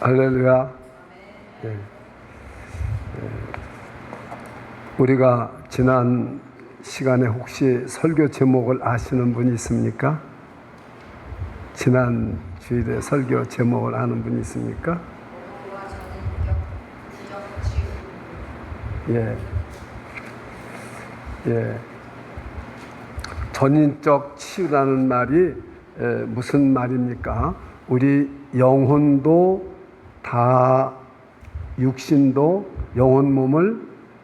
할렐루야. 예. 우리가 지난 시간에 혹시 설교 제목을 아시는 분이 있습니까? 지난 주일에 설교 제목을 아는 분이 있습니까? 예. 예. 전인적 치유라는 말이 무슨 말입니까? 우리 영혼도 다 육신도 영혼 몸을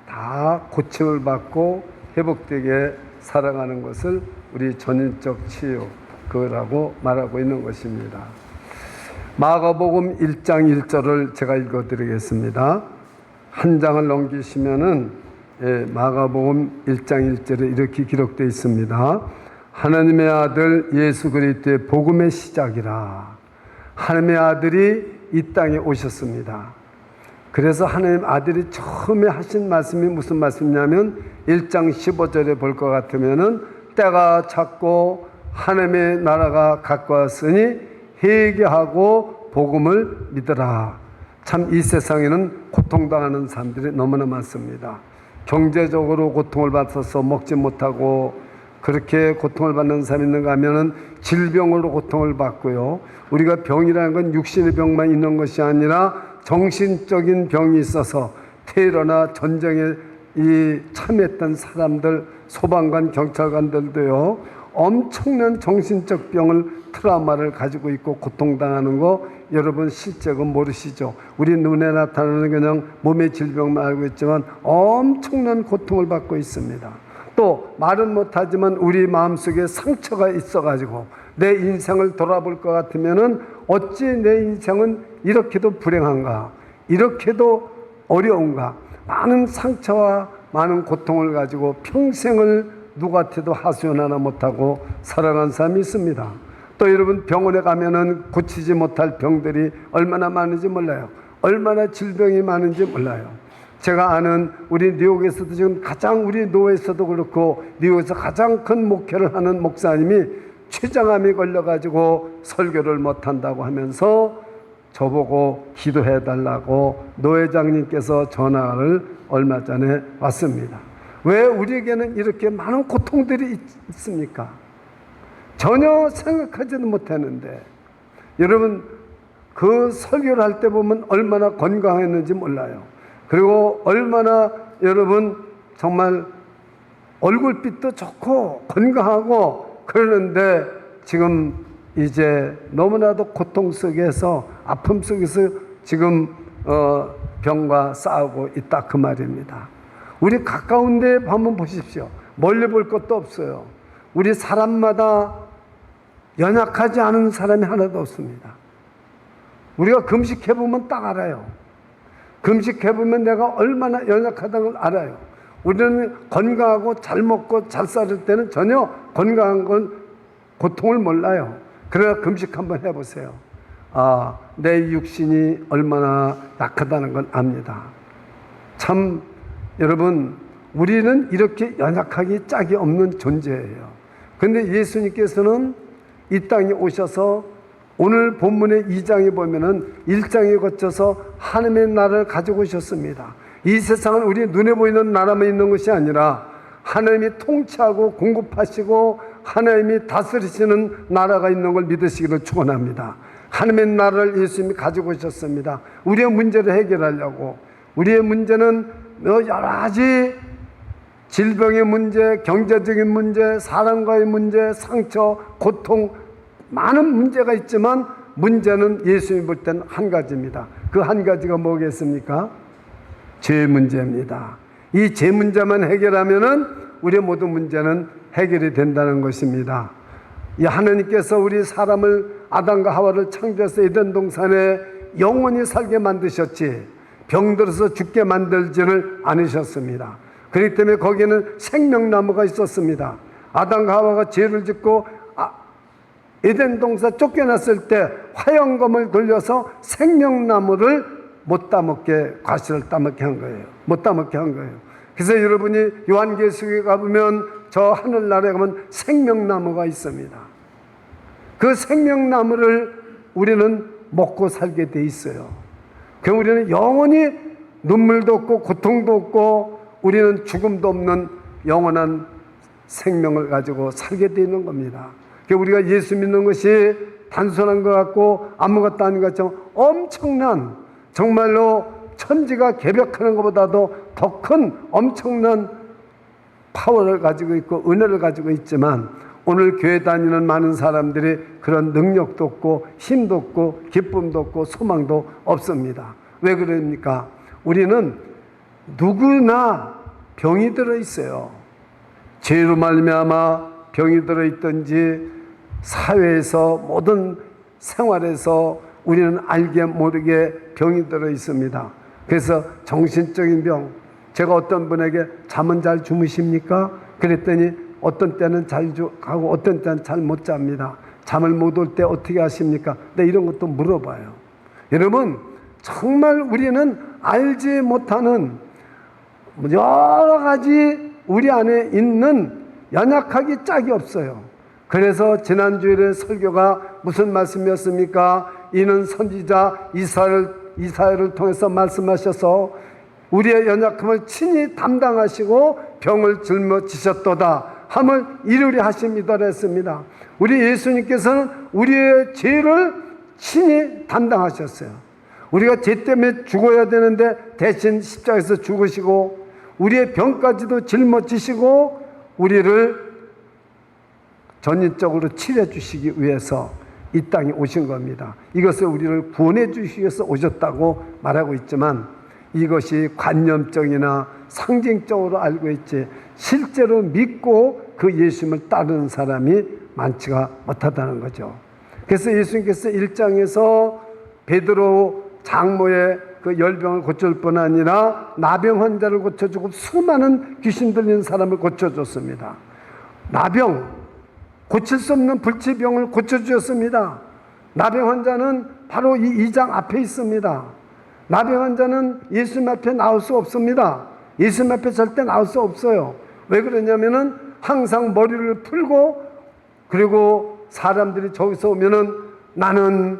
다 고침을 받고 회복되게 살아가는 것을 우리 전인적 치유 그거라고 말하고 있는 것입니다. 마가복음 1장 1절을 제가 읽어드리겠습니다. 한 장을 넘기시면은 마가복음 1장 1절에 이렇게 기록되어 있습니다. 하나님의 아들 예수 그리스도의 복음의 시작이라. 하나님의 아들이 이 땅에 오셨습니다. 그래서 하나님 아들이 처음에 하신 말씀이 무슨 말씀이냐면 1장 15절에 볼 것 같으면은 때가 찼고 하나님의 나라가 가까웠으니 회개하고 복음을 믿으라. 참 이 세상에는 고통당하는 사람들이 너무나 많습니다. 경제적으로 고통을 받아서 먹지 못하고 그렇게 고통을 받는 사람이 있는가 하면은 질병으로 고통을 받고요. 우리가 병이라는 건 육신의 병만 있는 것이 아니라 정신적인 병이 있어서 테러나 전쟁에 참여했던 사람들, 소방관, 경찰관들도요. 엄청난 정신적 병을 트라우마를 가지고 있고 고통당하는 거 여러분 실제 그 모르시죠? 우리 눈에 나타나는 그냥 몸의 질병만 알고 있지만 엄청난 고통을 받고 있습니다. 또 말은 못하지만 우리 마음속에 상처가 있어가지고 내 인생을 돌아볼 것 같으면은 어찌 내 인생은 이렇게도 불행한가, 이렇게도 어려운가, 많은 상처와 많은 고통을 가지고 평생을 누구한테도 하소연 하나 못하고 살아간 사람이 있습니다. 또 여러분 병원에 가면은 고치지 못할 병들이 얼마나 많은지 몰라요. 얼마나 질병이 많은지 몰라요. 제가 아는 우리 뉴욕에서도 지금 가장 우리 노회에서도 그렇고 뉴욕에서 가장 큰 목회를 하는 목사님이 췌장암이 걸려가지고 설교를 못한다고 하면서 저보고 기도해달라고 노회장님께서 전화를 얼마 전에 왔습니다. 왜 우리에게는 이렇게 많은 고통들이 있습니까? 전혀 생각하지도 못했는데 여러분 그 설교를 할 때 보면 얼마나 건강했는지 몰라요. 그리고 얼마나 여러분 정말 얼굴빛도 좋고 건강하고 그러는데 지금 이제 너무나도 고통 속에서 아픔 속에서 지금 병과 싸우고 있다 그 말입니다. 우리 가까운 데 한번 보십시오. 멀리 볼 것도 없어요. 우리 사람마다 연약하지 않은 사람이 하나도 없습니다. 우리가 금식해보면 딱 알아요. 금식해보면 내가 얼마나 연약하다는 걸 알아요. 우리는 건강하고 잘 먹고 잘 살을 때는 전혀 건강한 건 고통을 몰라요. 그러나 금식 한번 해보세요. 아, 내 육신이 얼마나 약하다는 걸 압니다. 참 여러분 우리는 이렇게 연약하기 짝이 없는 존재예요. 그런데 예수님께서는 이 땅에 오셔서 오늘 본문의 2장에 보면은 1장에 거쳐서 하나님의 나라를 가지고 오셨습니다. 이 세상은 우리 눈에 보이는 나라만 있는 것이 아니라 하나님이 통치하고 공급하시고 하나님이 다스리시는 나라가 있는 걸 믿으시기를 축원합니다. 하나님의 나라를 예수님이 가지고 오셨습니다. 우리의 문제를 해결하려고. 우리의 문제는 여러 가지 질병의 문제, 경제적인 문제, 사람과의 문제, 상처, 고통 많은 문제가 있지만 문제는 예수님이 볼 때는 한 가지입니다. 그 한 가지가 뭐겠습니까? 죄 문제입니다. 이 죄 문제만 해결하면은 우리의 모든 문제는 해결이 된다는 것입니다. 이 하나님께서 우리 사람을 아담과 하와를 창조해서 에덴 동산에 영원히 살게 만드셨지 병들어서 죽게 만들지를 않으셨습니다. 그렇기 때문에 거기에는 생명나무가 있었습니다. 아담과 하와가 죄를 짓고 에덴 동산 쫓겨났을 때 화영검을 돌려서 생명나무를 못 따먹게 과실을 따먹게 한 거예요. 못 따먹게 한 거예요. 그래서 여러분이 요한계시록에 가보면 저 하늘나라에 가면 생명나무가 있습니다. 그 생명나무를 우리는 먹고 살게 돼 있어요. 그 우리는 영원히 눈물도 없고 고통도 없고 우리는 죽음도 없는 영원한 생명을 가지고 살게 되는 겁니다. 우리가 예수 믿는 것이 단순한 것 같고 아무것도 아닌 것처럼 엄청난, 정말로 천지가 개벽하는 것보다도 더 큰 엄청난 파워를 가지고 있고 은혜를 가지고 있지만, 오늘 교회 다니는 많은 사람들이 그런 능력도 없고 힘도 없고 기쁨도 없고 소망도 없습니다. 왜 그럽니까? 우리는 누구나 병이 들어 있어요. 죄로 말미암아 병이 들어 있든지 사회에서 모든 생활에서 우리는 알게 모르게 병이 들어 있습니다. 그래서 정신적인 병, 제가 어떤 분에게 잠은 잘 주무십니까? 그랬더니 어떤 때는 잘 가고 어떤 때는 잘 못 잡니다. 잠을 못 올 때 어떻게 하십니까? 네, 이런 것도 물어봐요. 여러분, 정말 우리는 알지 못하는 여러 가지 우리 안에 있는 연약하기 짝이 없어요. 그래서 지난주일의 설교가 무슨 말씀이었습니까? 이는 선지자 이사야를 통해서 말씀하셔서 우리의 연약함을 친히 담당하시고 병을 짊어지셨도다 함을 이루리 하십니다 했습니다. 우리 예수님께서는 우리의 죄를 친히 담당하셨어요. 우리가 죄 때문에 죽어야 되는데 대신 십자가에서 죽으시고 우리의 병까지도 짊어지시고 우리를 전인적으로 치료해 주시기 위해서 이 땅에 오신 겁니다. 이것을 우리를 구원해 주시기 위해서 오셨다고 말하고 있지만, 이것이 관념적이나 상징적으로 알고 있지 실제로 믿고 그 예수님을 따르는 사람이 많지가 못하다는 거죠. 그래서 예수님께서 1장에서 베드로 장모의 그 열병을 고쳐줄 뿐 아니라 나병 환자를 고쳐주고 수많은 귀신 들리는 사람을 고쳐줬습니다. 나병, 고칠 수 없는 불치병을 고쳐주셨습니다. 나병 환자는 바로 이 2장 앞에 있습니다. 나병 환자는 예수님 앞에 나올 수 없습니다. 예수님 앞에 절대 나올 수 없어요. 왜 그러냐면은 항상 머리를 풀고, 그리고 사람들이 저기서 오면은 나는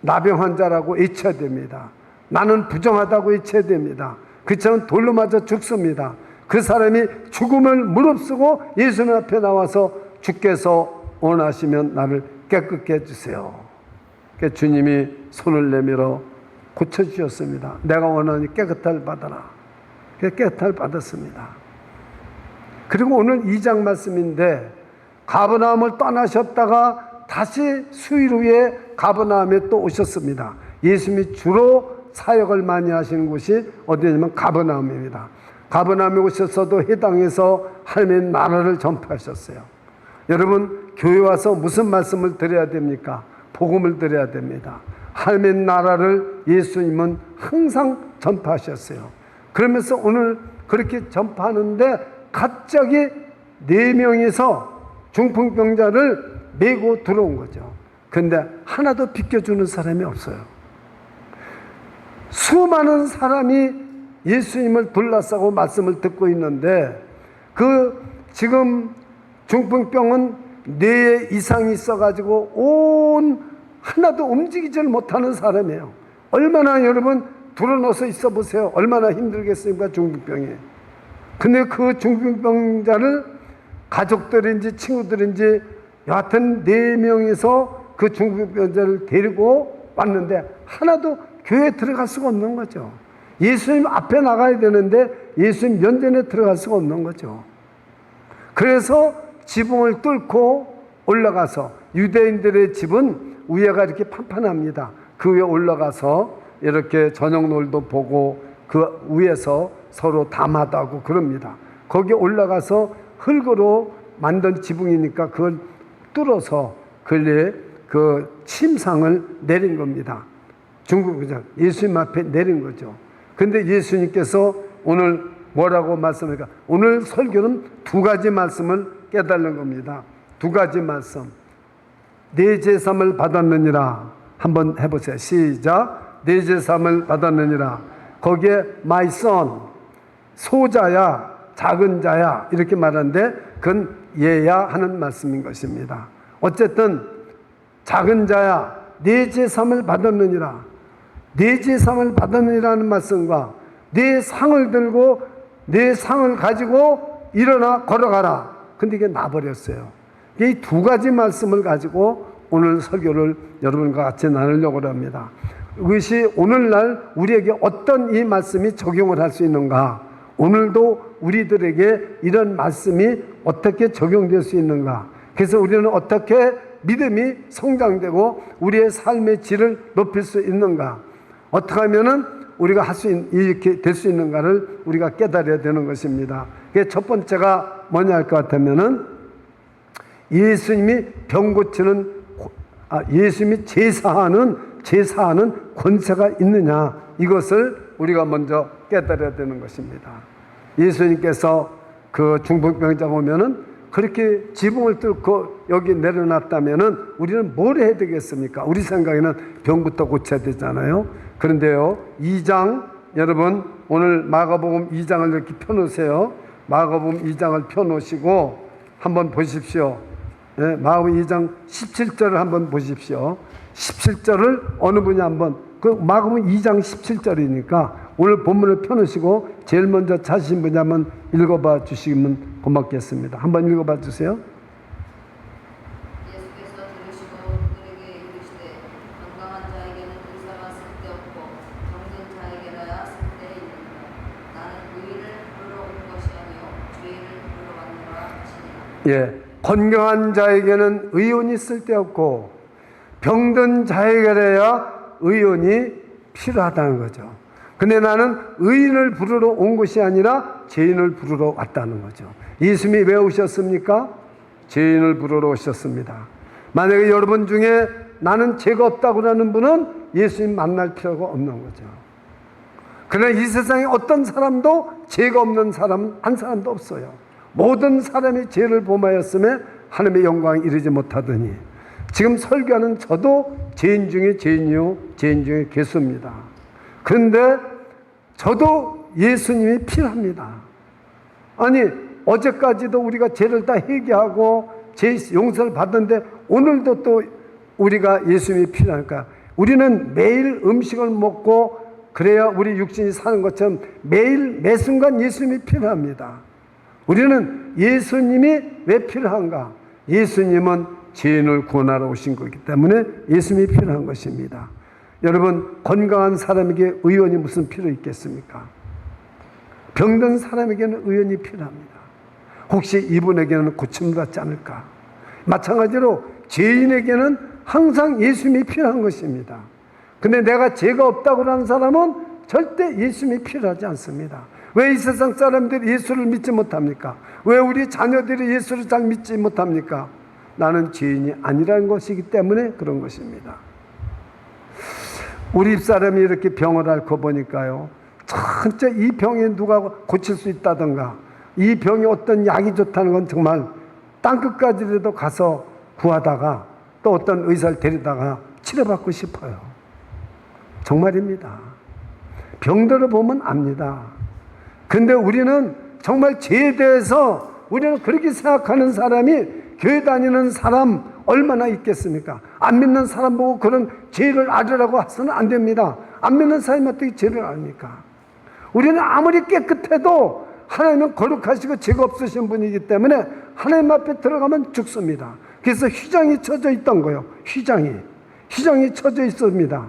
나병 환자라고 외쳐야 됩니다. 나는 부정하다고 외쳐야 됩니다. 그처럼 돌로 맞아 죽습니다. 그 사람이 죽음을 무릅쓰고 예수님 앞에 나와서 주께서 원하시면 나를 깨끗게 해주세요. 주님이 손을 내밀어 고쳐주셨습니다. 내가 원하니 깨끗할 받아라. 깨끗할 받았습니다. 그리고 오늘 2장 말씀인데, 가버나움을 떠나셨다가 다시 수일 후에 가버나움에 또 오셨습니다. 예수님이 주로 사역을 많이 하시는 곳이 어디냐면 가버나움입니다. 가버나움에 오셨어도 해당해서 하나님의 나라를 전파하셨어요. 여러분, 교회 와서 무슨 말씀을 드려야 됩니까? 복음을 드려야 됩니다. 하나님의 나라를 예수님은 항상 전파하셨어요. 그러면서 오늘 그렇게 전파하는데 갑자기 4명이서 중풍병자를 메고 들어온 거죠. 근데 하나도 비켜주는 사람이 없어요. 수많은 사람이 예수님을 둘러싸고 말씀을 듣고 있는데, 지금 중풍병은 뇌에 이상이 있어가지고 하나도 움직이질 못하는 사람이에요. 얼마나 여러분 드러눠서 있어 보세요. 얼마나 힘들겠습니까, 중풍병이. 근데 그 중풍병자를 가족들인지 친구들인지 여하튼 4명이서 그 중풍병자를 데리고 왔는데 하나도 교회에 들어갈 수가 없는 거죠. 예수님 앞에 나가야 되는데 예수님 면전에 들어갈 수가 없는 거죠. 그래서 지붕을 뚫고 올라가서, 유대인들의 집은 위에가 이렇게 판판합니다. 그 위에 올라가서 이렇게 저녁 노을도 보고 그 위에서 서로 담화하고 그럽니다. 거기에 올라가서 흙으로 만든 지붕이니까 그걸 뚫어서 그 침상을 내린 겁니다. 중국에서 예수님 앞에 내린 거죠. 근데 예수님께서 오늘 뭐라고 말씀합니까? 오늘 설교는 2가지 말씀을 깨달는 겁니다. 2가지 말씀. 내 제삼을 받았느니라. 한번 해보세요. 시작. 내 제삼을 받았느니라. 거기에 my son, 소자야, 작은 자야 이렇게 말하는데 그건 얘야 하는 말씀인 것입니다. 어쨌든 작은 자야, 내 제삼을 받았느니라. 내 제상을 받으니라는 말씀과 내 상을 들고 내 상을 가지고 일어나 걸어가라. 근데 이게 나버렸어요. 이 두 가지 말씀을 가지고 오늘 설교를 여러분과 같이 나누려고 합니다. 그것이 오늘날 우리에게 어떤 이 말씀이 적용을 할 수 있는가, 오늘도 우리들에게 이런 말씀이 어떻게 적용될 수 있는가, 그래서 우리는 어떻게 믿음이 성장되고 우리의 삶의 질을 높일 수 있는가, 어떻게 하면은 우리가 이렇게 될 수 있는가를 우리가 깨달아야 되는 것입니다. 그게 첫 번째가 뭐냐 할 것 같으면은 예수님이 병 고치는, 예수님이 제사하는 권세가 있느냐, 이것을 우리가 먼저 깨달아야 되는 것입니다. 예수님께서 그 중풍병자 보면은 그렇게 지붕을 뚫고 여기 내려놨다면은 우리는 뭘 해야 되겠습니까? 우리 생각에는 병부터 고쳐야 되잖아요. 그런데요, 2장, 여러분 오늘 마가복음 2장을 이렇게 펴놓으세요. 마가복음 2장을 펴놓으시고 한번 보십시오. 네, 마가복음 2장 17절을 한번 보십시오. 17절을 어느 분이 한번, 그 마가복음 2장 17절이니까 오늘 본문을 펴놓으시고 제일 먼저 찾으신 분이 한번 읽어봐 주시면 고맙겠습니다. 한번 읽어봐 주세요. 예수께서 들으시고 그들에게 이르시되 건강한 자에게는 의사가 쓸데없고 병든 자에게라야 쓸데있느니라. 나는 의인을 부르러 온 것이 아니요 죄인을 부르러 왔노라 하시니라. 예, 건강한 자에게는 의원이 쓸데없고 병든 자에게라야 의원이 필요하다는 거죠. 근데 나는 의인을 부르러 온 것이 아니라 죄인을 부르러 왔다는 거죠. 예수님이 왜 오셨습니까? 죄인을 부르러 오셨습니다. 만약에 여러분 중에 나는 죄가 없다고 하는 분은 예수님 만날 필요가 없는 거죠. 그러나 이 세상에 어떤 사람도 죄가 없는 사람은 한 사람도 없어요. 모든 사람이 죄를 범하였음에 하나님의 영광에 이르지 못하더니, 지금 설교하는 저도 죄인 중에 죄인이요 죄인 중에 괴수입니다. 그런데 저도 예수님이 필요합니다. 아니 어제까지도 우리가 죄를 다 회개하고 죄 용서를 받았는데 오늘도 또 우리가 예수님이 필요하니까 우리는 매일 음식을 먹고 그래야 우리 육신이 사는 것처럼 매일 매 순간 예수님이 필요합니다. 우리는 예수님이 왜 필요한가? 예수님은 죄인을 구원하러 오신 거기 때문에 예수님이 필요한 것입니다. 여러분, 건강한 사람에게 의원이 무슨 필요 있겠습니까? 병든 사람에게는 의원이 필요합니다. 혹시 이분에게는 고침을 받지 않을까? 마찬가지로 죄인에게는 항상 예수님이 필요한 것입니다. 근데 내가 죄가 없다고 하는 사람은 절대 예수님이 필요하지 않습니다. 왜 이 세상 사람들이 예수를 믿지 못합니까? 왜 우리 자녀들이 예수를 잘 믿지 못합니까? 나는 죄인이 아니라는 것이기 때문에 그런 것입니다. 우리 집사람이 이렇게 병을 앓고 보니까요, 진짜 이 병에 누가 고칠 수 있다던가, 이 병에 어떤 약이 좋다는 건 정말 땅끝까지라도 가서 구하다가 또 어떤 의사를 데리다가 치료받고 싶어요. 정말입니다. 병들어 보면 압니다. 근데 우리는 정말 죄에 대해서 우리는 그렇게 생각하는 사람이 교회 다니는 사람 얼마나 있겠습니까? 안 믿는 사람 보고 그런 죄를 알으라고 해서는 안 됩니다. 안 믿는 사람이 어떻게 죄를 압니까? 우리는 아무리 깨끗해도 하나님은 거룩하시고 죄가 없으신 분이기 때문에 하나님 앞에 들어가면 죽습니다. 그래서 휘장이 쳐져 있던 거예요. 휘장이 쳐져 있습니다.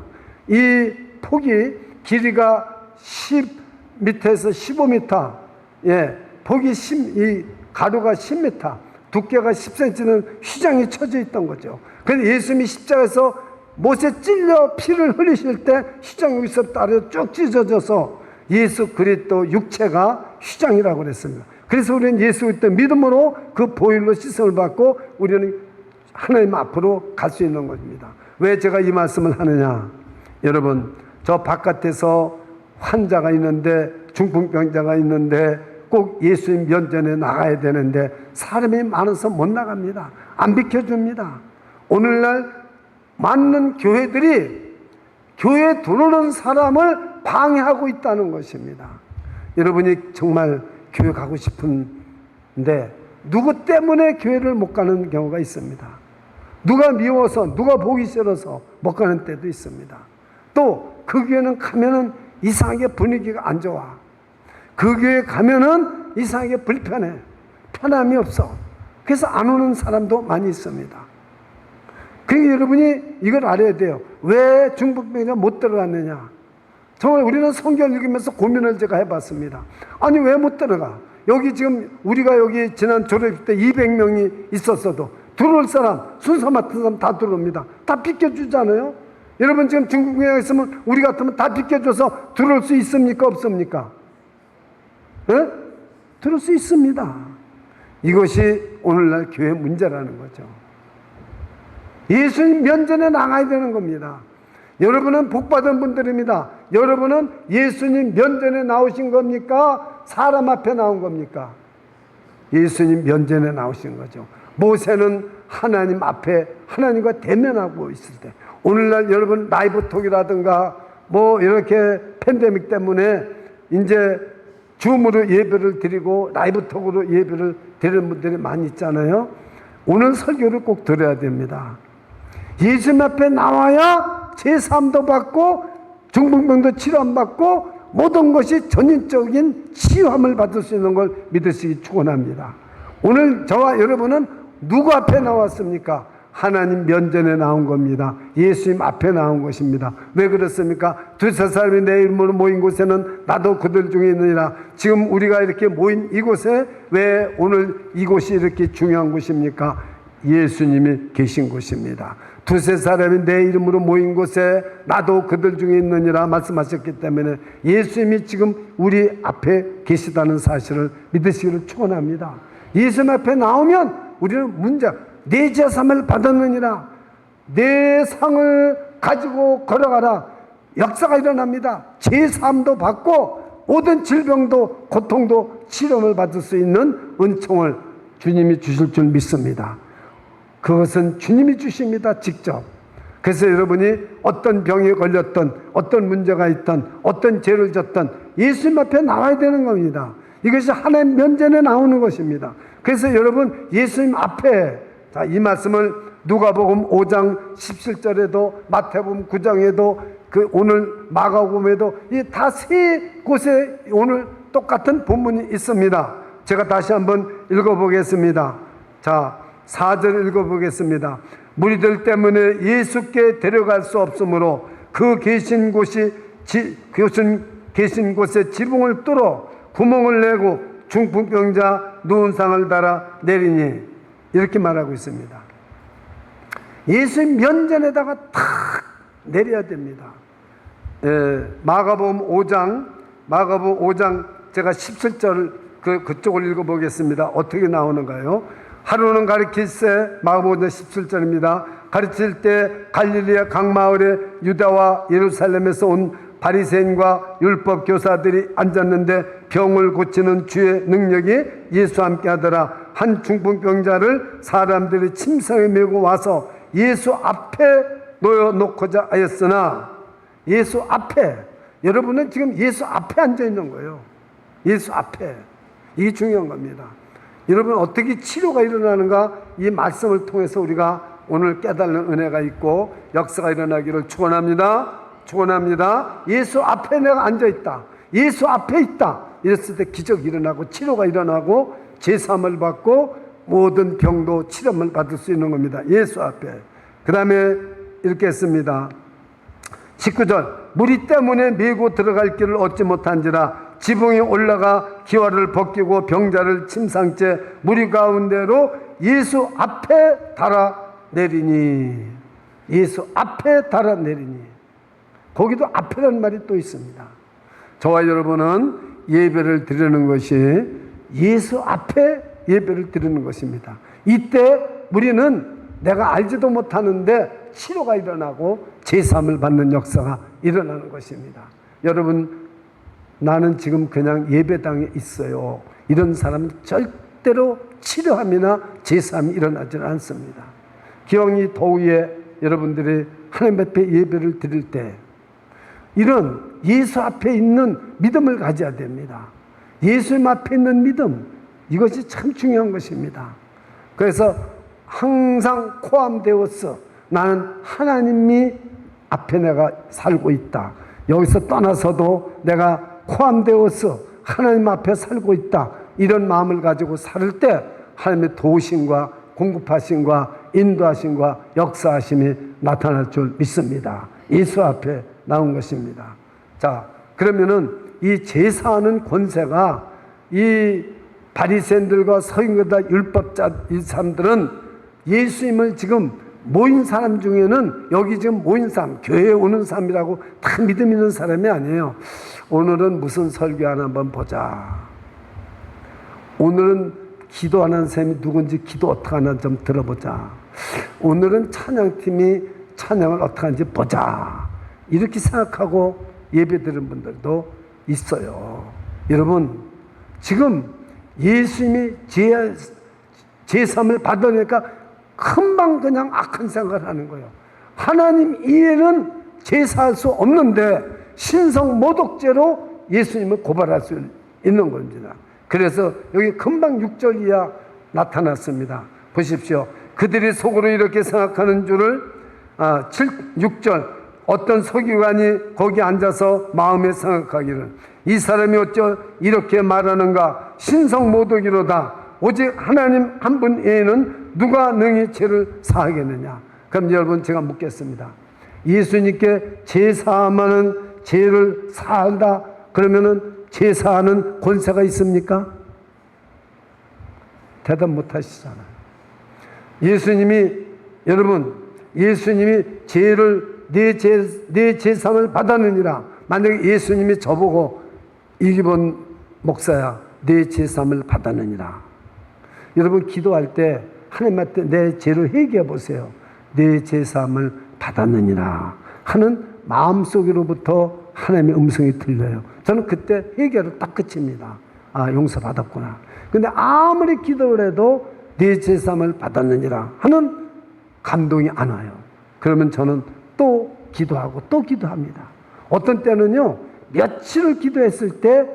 이 폭이 길이가 10m에서 15m, 예, 폭이 이 가로가 10m, 두께가 10cm는 휘장이 쳐져 있던 거죠. 그래서 예수님이 십자가에서 못에 찔려 피를 흘리실 때 휘장 여기서부터 아래로 쭉 찢어져서 예수 그리스도 육체가 휘장이라고 그랬습니다. 그래서 우리는 예수 그리스도 믿음으로 그 보혈로 씻음을 받고 우리는 하나님 앞으로 갈 수 있는 것입니다. 왜 제가 이 말씀을 하느냐? 여러분, 저 바깥에서 환자가 있는데, 중풍병자가 있는데 꼭 예수님 면전에 나가야 되는데 사람이 많아서 못 나갑니다. 안 비켜줍니다. 오늘날 많은 교회들이 교회에 들어오는 사람을 방해하고 있다는 것입니다. 여러분이 정말 교회 가고 싶은데 누구 때문에 교회를 못 가는 경우가 있습니다. 누가 미워서, 누가 보기 싫어서 못 가는 때도 있습니다. 또 그 교회는 가면은 이상하게 분위기가 안 좋아. 그 교회 가면은 이상하게 불편해. 편함이 없어. 그래서 안 오는 사람도 많이 있습니다. 그러니까 여러분이 이걸 알아야 돼요. 왜 중북병자 못 들어갔느냐? 정말 우리는 성경 읽으면서 고민을 제가 해봤습니다. 아니 왜 못 들어가? 여기 지금 우리가 여기 지난 졸업식 때 200명이 있었어도 들어올 사람, 순서 맡은 사람 다 들어옵니다. 다 비켜주잖아요. 여러분 지금 중국에 있으면 우리 같으면 다 비켜줘서 들어올 수 있습니까? 없습니까? 예? 들어올 수 있습니다. 이것이 오늘날 교회 문제라는 거죠. 예수님 면전에 나가야 되는 겁니다. 여러분은 복받은 분들입니다. 여러분은 예수님 면전에 나오신 겁니까? 사람 앞에 나온 겁니까? 예수님 면전에 나오신 거죠. 모세는 하나님 앞에 하나님과 대면하고 있을 때, 오늘날 여러분 라이브톡이라든가 뭐 이렇게 팬데믹 때문에 이제 줌으로 예배를 드리고 라이브톡으로 예배를 드리는 분들이 많이 있잖아요. 오늘 설교를 꼭 들어야 됩니다. 예수님 앞에 나와야 제3도 받고 중풍병도 치료 안 받고 모든 것이 전인적인 치유함을 받을 수 있는 걸 믿으시기 축원합니다. 오늘 저와 여러분은 누구 앞에 나왔습니까? 하나님 면전에 나온 겁니다. 예수님 앞에 나온 것입니다. 왜 그렇습니까? 두세 사람이 내 이름으로 모인 곳에는 나도 그들 중에 있느니라. 지금 우리가 이렇게 모인 이곳에 왜 오늘 이곳이 이렇게 중요한 곳입니까? 예수님이 계신 곳입니다. 두세 사람이 내 이름으로 모인 곳에 나도 그들 중에 있느니라 말씀하셨기 때문에 예수님이 지금 우리 앞에 계시다는 사실을 믿으시기를 축원합니다. 예수님 앞에 나오면 우리는 문제, 내 제삼을 받았느니라, 내 상을 가지고 걸어가라. 역사가 일어납니다. 제3도 받고 모든 질병도 고통도 치료를 받을 수 있는 은총을 주님이 주실 줄 믿습니다. 그것은 주님이 주십니다. 직접. 그래서 여러분이 어떤 병에 걸렸던 어떤 문제가 있던 어떤 죄를 졌던 예수님 앞에 나와야 되는 겁니다. 이것이 하나님 면전에 나오는 것입니다. 그래서 여러분 예수님 앞에, 자, 이 말씀을 누가복음 5장 17절에도 마태복음 9장에도 그 오늘 마가복음에도 이 다 세 곳에 오늘 똑같은 본문이 있습니다. 제가 다시 한번 읽어보겠습니다. 자, 4절 읽어보겠습니다. 무리들 때문에 예수께 데려갈 수 없으므로 그 계신 곳에 지붕을 뚫어 구멍을 내고 중풍병자 누운 상을 달아 내리니, 이렇게 말하고 있습니다. 예수님 면전에다가 탁 내려야 됩니다. 마가복음 5장 제가 17절 그쪽을 읽어보겠습니다. 어떻게 나오는가요? 하루는 가르칠세, 마가복음 17절입니다. 가르칠 때 갈릴리아 각 마을에 유다와 예루살렘에서 온 바리새인과 율법 교사들이 앉았는데 병을 고치는 주의 능력이 예수와 함께 하더라. 한 중풍병자를 사람들이 침상에 메고 와서 예수 앞에 놓여놓고자 하였으나, 예수 앞에, 여러분은 지금 예수 앞에 앉아 있는 거예요. 예수 앞에. 이게 중요한 겁니다. 여러분 어떻게 치료가 일어나는가, 이 말씀을 통해서 우리가 오늘 깨달는 은혜가 있고 역사가 일어나기를 축원합니다. 축원합니다. 예수 앞에 내가 앉아있다, 예수 앞에 있다, 이랬을 때 기적이 일어나고 치료가 일어나고 제삼을 받고 모든 병도 치료를 받을 수 있는 겁니다. 예수 앞에. 그 다음에 이렇게 했습니다. 19절, 무리 때문에 메고 들어갈 길을 얻지 못한지라 지붕에 올라가 기와를 벗기고 병자를 침상째 무리 가운데로 예수 앞에 달아 내리니, 예수 앞에 달아 내리니. 거기도 앞에라는 말이 또 있습니다. 저와 여러분은 예배를 드리는 것이 예수 앞에 예배를 드리는 것입니다. 이때 우리는 내가 알지도 못하는데 치료가 일어나고 제삼을 받는 역사가 일어나는 것입니다. 여러분, 나는 지금 그냥 예배당에 있어요, 이런 사람은 절대로 치료함이나 제삼이 일어나지는 않습니다. 기왕이 더위에 여러분들이 하나님 앞에 예배를 드릴 때 이런 예수 앞에 있는 믿음을 가져야 됩니다. 예수님 앞에 있는 믿음, 이것이 참 중요한 것입니다. 그래서 항상 포함되었어, 나는 하나님이 앞에 내가 살고 있다. 여기서 떠나서도 내가 포함되어서 하나님 앞에 살고 있다. 이런 마음을 가지고 살 때 하나님의 도우심과 공급하심과 인도하심과 역사하심이 나타날 줄 믿습니다. 예수 앞에 나온 것입니다. 자, 그러면은 이 제사하는 권세가 이 바리새인들과 서기관들 율법자 이 사람들은 예수님을 지금 모인 사람 중에는 여기 지금 모인 사람, 교회에 오는 사람이라고 다 믿음 있는 사람이 아니에요. 오늘은 무슨 설교하나 한번 보자. 오늘은 기도하는 사람이 누군지 기도 어떻게 하나 좀 들어보자. 오늘은 찬양팀이 찬양을 어떻게 하는지 보자. 이렇게 생각하고 예배드리는 분들도 있어요. 여러분, 지금 예수님이 제삼을 받으니까 금방 그냥 악한 생각을 하는 거예요. 하나님 이해는 제사할 수 없는데 신성 모독죄로 예수님을 고발할 수 있는 겁니다. 그래서 여기 금방 6절 이하 나타났습니다. 보십시오. 그들이 속으로 이렇게 생각하는 줄을 6절 어떤 서기관이 거기 앉아서 마음에 생각하기를 이 사람이 어쩌 이렇게 말하는가 신성 모독이로다. 오직 하나님 한 분 외에는 누가 능히 죄를 사하겠느냐. 그럼 여러분 제가 묻겠습니다. 예수님께 제사하면은 죄를 사한다 그러면은 제사하는 권세가 있습니까? 대답 못 하시잖아요. 여러분 예수님이 죄를 내 제삼을 받았느니라. 만약에 예수님이 저보고 이기본 목사야 내 제삼을 받았느니라. 여러분 기도할 때 하나님한테 내 죄를 회개해 보세요. 내 제삼을 받았느니라 하는 마음속으로부터 하나님의 음성이 들려요. 저는 그때 회개를 딱 그칩니다. 아, 용서받았구나. 근데 아무리 기도를 해도 내 제삼을 받았느니라 하는 감동이 안 와요. 그러면 저는 또 기도하고 또 기도합니다. 어떤 때는요 며칠을 기도했을 때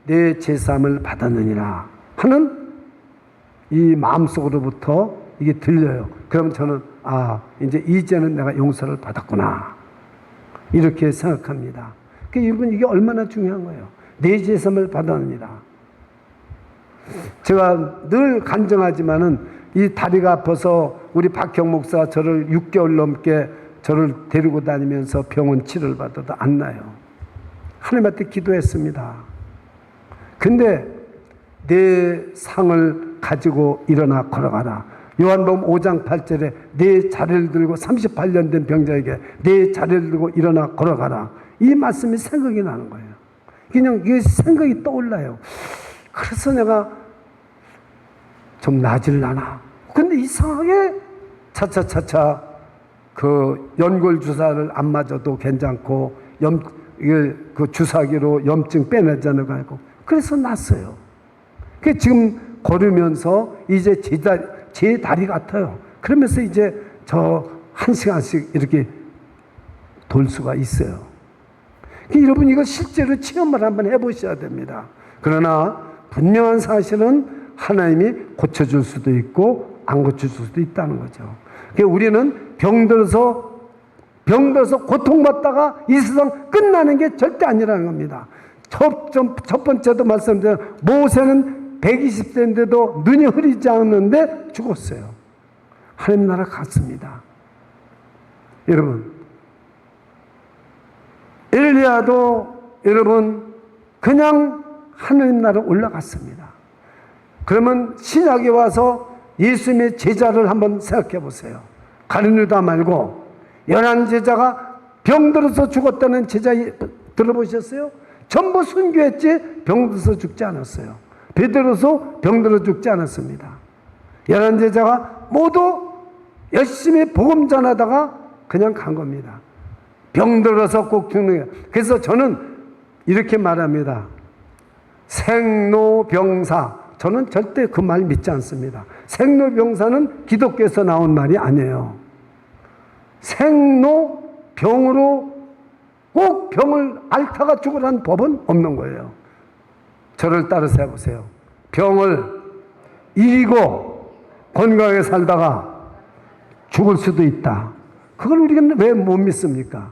내 제삼을 받았느니라 하는 이 마음속으로부터 이게 들려요. 그러면 저는 이제는 내가 용서를 받았구나 이렇게 생각합니다. 여러분 이게 얼마나 중요한 거예요. 내 제삼을 받았느니라. 제가 늘 간증하지만은 이 다리가 아파서 우리 박형 목사 저를 6개월 넘게 저를 데리고 다니면서 병원 치료를 받아도 안 나요. 하나님한테 기도했습니다. 근데 내 상을 가지고 일어나 걸어가라. 요한복음 5장 8절에 내 자리를 들고 38년 된 병자에게 내 자리를 들고 일어나 걸어가라. 이 말씀이 생각이 나는 거예요. 그냥 이게 생각이 떠올라요. 그래서 내가 좀 나아질라나. 근데 이상하게 차차차차 그 연골 주사를 안 맞아도 괜찮고 그 주사기로 염증 빼내자는 거 알고 그래서 났어요. 그 지금 걸으면서 이제 제 다리 같아요. 그러면서 이제 저 1시간씩 이렇게 돌 수가 있어요. 여러분 이거 실제로 체험을 한번 해보셔야 됩니다. 그러나 분명한 사실은 하나님이 고쳐줄 수도 있고 안 고쳐줄 수도 있다는 거죠. 우리는 병들어서 고통받다가 이 세상 끝나는 게 절대 아니라는 겁니다. 첫 번째도 말씀드린 모세는 120세인데도 눈이 흐리지 않았는데 죽었어요. 하나님 나라 갔습니다. 여러분 엘리야도 여러분 그냥 하나님 나라 올라갔습니다. 그러면 신약에 와서 예수님의 제자를 한번 생각해 보세요. 가룟유다 말고 11 제자가 병들어서 죽었다는 제자 들어보셨어요? 전부 순교했지 병들어서 죽지 않았어요. 베드로도 병들어 죽지 않았습니다. 11 제자가 모두 열심히 복음 전하다가 그냥 간 겁니다. 병들어서 꼭 죽는 거예요. 그래서 저는 이렇게 말합니다. 생로병사. 저는 절대 그 말 믿지 않습니다. 생로병사는 기독교에서 나온 말이 아니에요. 생로병으로 꼭 병을 앓다가 죽으라는 법은 없는 거예요. 저를 따라서 해보세요. 병을 이기고 건강하게 살다가 죽을 수도 있다. 그걸 우리가 왜 못 믿습니까?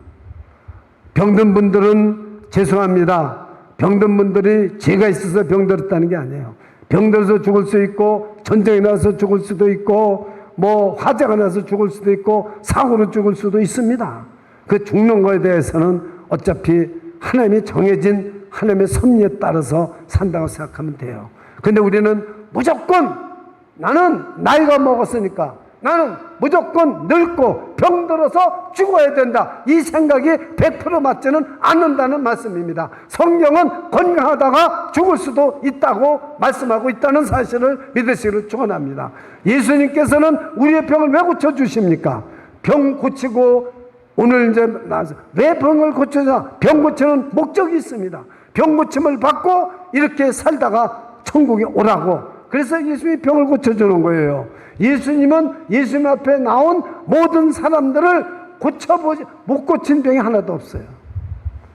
병든 분들은 죄송합니다. 병든 분들이 죄가 있어서 병들었다는 게 아니에요. 병들어서 죽을 수 있고, 전쟁이 나서 죽을 수도 있고, 뭐 화재가 나서 죽을 수도 있고, 사고로 죽을 수도 있습니다. 그 죽는 거에 대해서는 어차피 하나님이 정해진 하나님의 섭리에 따라서 산다고 생각하면 돼요. 근데 우리는 무조건 나는 나이가 먹었으니까 나는 무조건 늙고 병들어서 죽어야 된다, 이 생각이 100% 맞지는 않는다는 말씀입니다. 성경은 건강하다가 죽을 수도 있다고 말씀하고 있다는 사실을 믿으시기를 축원합니다. 예수님께서는 우리의 병을 왜 고쳐주십니까? 병 고치고 오늘 이제 나와서 왜 병을 고쳐서, 병 고치는 목적이 있습니다. 병 고침을 받고 이렇게 살다가 천국에 오라고. 그래서 예수님이 병을 고쳐주는 거예요. 예수님은 예수님 앞에 나온 모든 사람들을 고쳐보지, 못 고친 병이 하나도 없어요.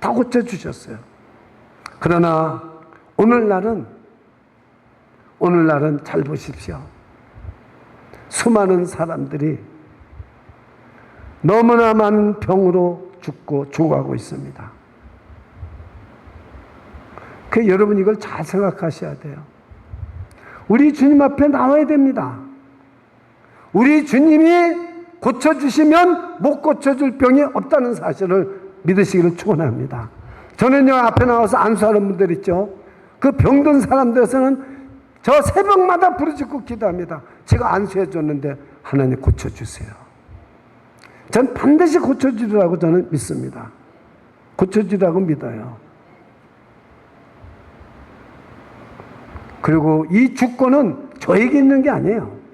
다 고쳐주셨어요. 그러나 오늘날은 잘 보십시오. 수많은 사람들이 너무나 많은 병으로 죽어가고 있습니다. 그 여러분 이걸 잘 생각하셔야 돼요. 우리 주님 앞에 나와야 됩니다. 우리 주님이 고쳐주시면 못 고쳐줄 병이 없다는 사실을 믿으시기를 축원합니다. 저는요, 앞에 나와서 안수하는 분들 있죠. 그 병든 사람들에서는 저 새벽마다 부르짖고 기도합니다. 제가 안수해 줬는데 하나님 고쳐주세요. 전 반드시 고쳐주리라고 저는 믿습니다. 고쳐주리라고 믿어요. 그리고 이 주권은 저에게 있는 게 아니에요.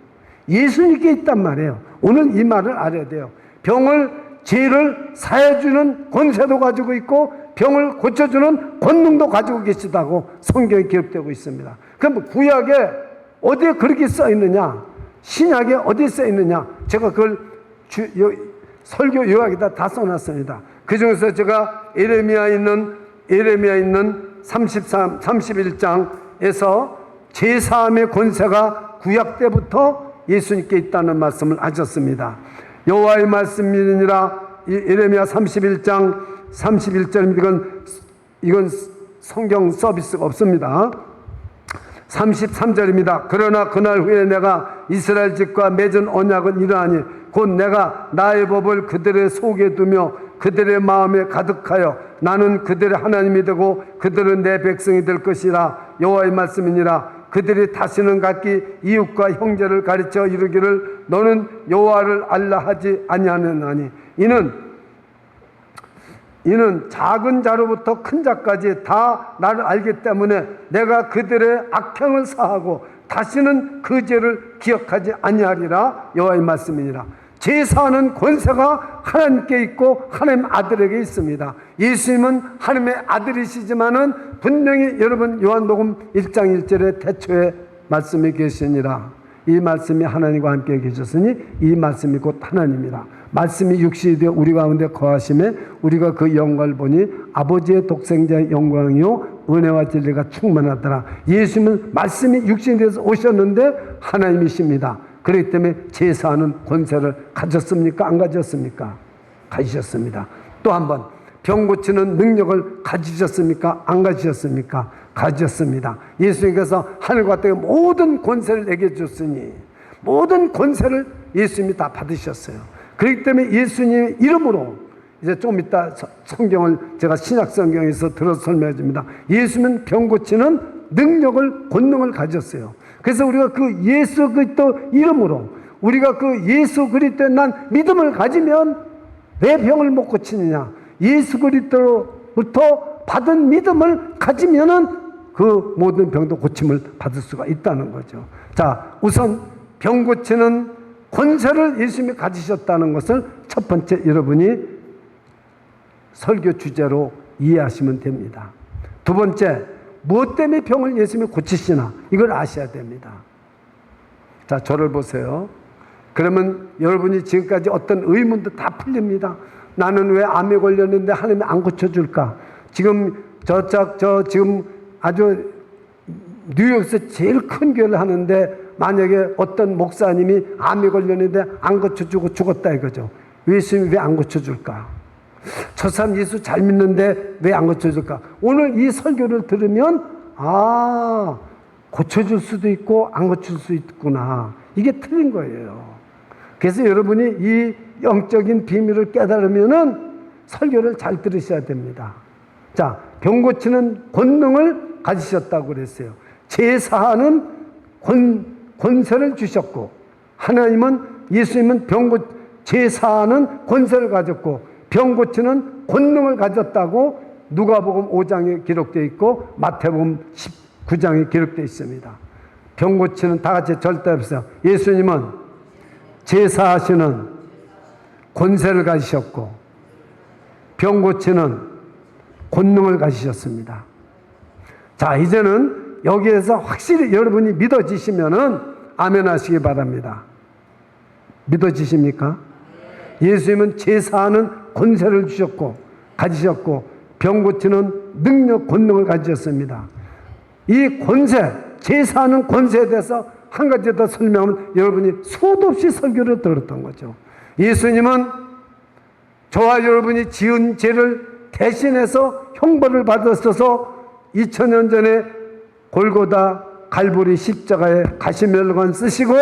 예수님께 있단 말이에요. 오늘 이 말을 알아야 돼요. 죄를 사해주는 권세도 가지고 있고 병을 고쳐주는 권능도 가지고 계시다고 성경에 기록되고 있습니다. 그럼 구약에 어디에 그렇게 써 있느냐? 신약에 어디에 써 있느냐? 제가 그걸 설교 요약에다 다 써놨습니다. 그 중에서 제가 예레미야 있는 31장에서 제3의 권세가 구약 때부터 예수님께 있다는 말씀을 하셨습니다. 여호와의 말씀이니라. 예레미야 31장 31절입니다. 이건 성경 서비스가 없습니다. 33절입니다. 그러나 그날 후에 내가 이스라엘 집과 맺은 언약은 이러하니 곧 내가 나의 법을 그들의 속에 두며 그들의 마음에 가득하여 나는 그들의 하나님이 되고 그들은 내 백성이 될 것이라. 여호와의 말씀이니라. 그들이 다시는 각기 이웃과 형제를 가르쳐 이르기를 너는 여호와를 알라 하지 아니하느냐니. 이는 작은 자로부터 큰 자까지 다 나를 알기 때문에 내가 그들의 악행을 사하고 다시는 그 죄를 기억하지 아니하리라. 여호와의 말씀이니라. 제사하는 권세가 하나님께 있고 하나님 아들에게 있습니다. 예수님은 하나님의 아들이시지만은 분명히 여러분 요한복음 1장 1절에 태초에 말씀이 계시니라. 이 말씀이 하나님과 함께 계셨으니 이 말씀이 곧 하나님이라. 말씀이 육신이 되어 우리 가운데 거하심에 우리가 그 영광을 보니 아버지의 독생자의 영광이요 은혜와 진리가 충만하더라. 예수님은 말씀이 육신이 되어서 오셨는데 하나님이십니다. 그렇기 때문에 제사하는 권세를 가졌습니까? 안 가졌습니까? 가지셨습니다. 또 한 번, 병 고치는 능력을 가지셨습니까? 안 가지셨습니까? 가지셨습니다. 예수님께서 하늘과 땅의 모든 권세를 내게 줬으니 모든 권세를 예수님이 다 받으셨어요. 그렇기 때문에 예수님의 이름으로, 이제 좀 이따 성경을 제가 신약 성경에서 들어서 설명해 줍니다. 예수님은 병 고치는 능력을, 권능을 가졌어요. 그래서 우리가 그 예수 그리스도 이름으로, 우리가 그 예수 그리스도에 난 믿음을 가지면 왜 병을 못 고치느냐? 예수 그리스도로부터 받은 믿음을 가지면은 그 모든 병도 고침을 받을 수가 있다는 거죠. 자, 우선 병 고치는 권세를 예수님이 가지셨다는 것을 첫 번째 여러분이 설교 주제로 이해하시면 됩니다. 두 번째, 무엇 때문에 병을 예수님이 고치시나 이걸 아셔야 됩니다. 자, 저를 보세요. 그러면 여러분이 지금까지 어떤 의문도 다 풀립니다. 나는 왜 암에 걸렸는데 하나님이 안 고쳐줄까? 지금 지금 아주 뉴욕에서 제일 큰 교회를 하는데 만약에 어떤 목사님이 암에 걸렸는데 안 고쳐주고 죽었다 이거죠. 예수님이 왜 안 고쳐줄까? 저 사람 예수 잘 믿는데 왜 안 고쳐줄까? 오늘 이 설교를 들으면 고쳐줄 수도 있고 안 고칠 수 있구나. 이게 틀린 거예요. 그래서 여러분이 이 영적인 비밀을 깨달으면은 설교를 잘 들으셔야 됩니다. 자, 병 고치는 권능을 가지셨다고 그랬어요. 제사하는 권세를 주셨고, 하나님은, 예수님은 제사하는 권세를 가졌고, 병 고치는 권능을 가졌다고 누가복음 5장에 기록되어 있고, 마태복음 19장에 기록되어 있습니다. 병 고치는, 다 같이 절대 없어요. 예수님은 제사하시는 권세를 가지셨고, 병 고치는 권능을 가지셨습니다. 자, 이제는 여기에서 확실히 여러분이 믿어지시면은 아멘 하시기 바랍니다. 믿어지십니까? 예수님은 제사하는 권세를 주셨고, 가지셨고, 병 고치는 능력, 권능을 가지셨습니다. 이 권세, 제사하는 권세에 대해서 한 가지 더 설명하면 여러분이 수도 없이 설교를 들었던 거죠. 예수님은 저와 여러분이 지은 죄를 대신해서 형벌을 받으셔서 2000년 전에 골고다 갈보리 십자가에 가시면류관 쓰시고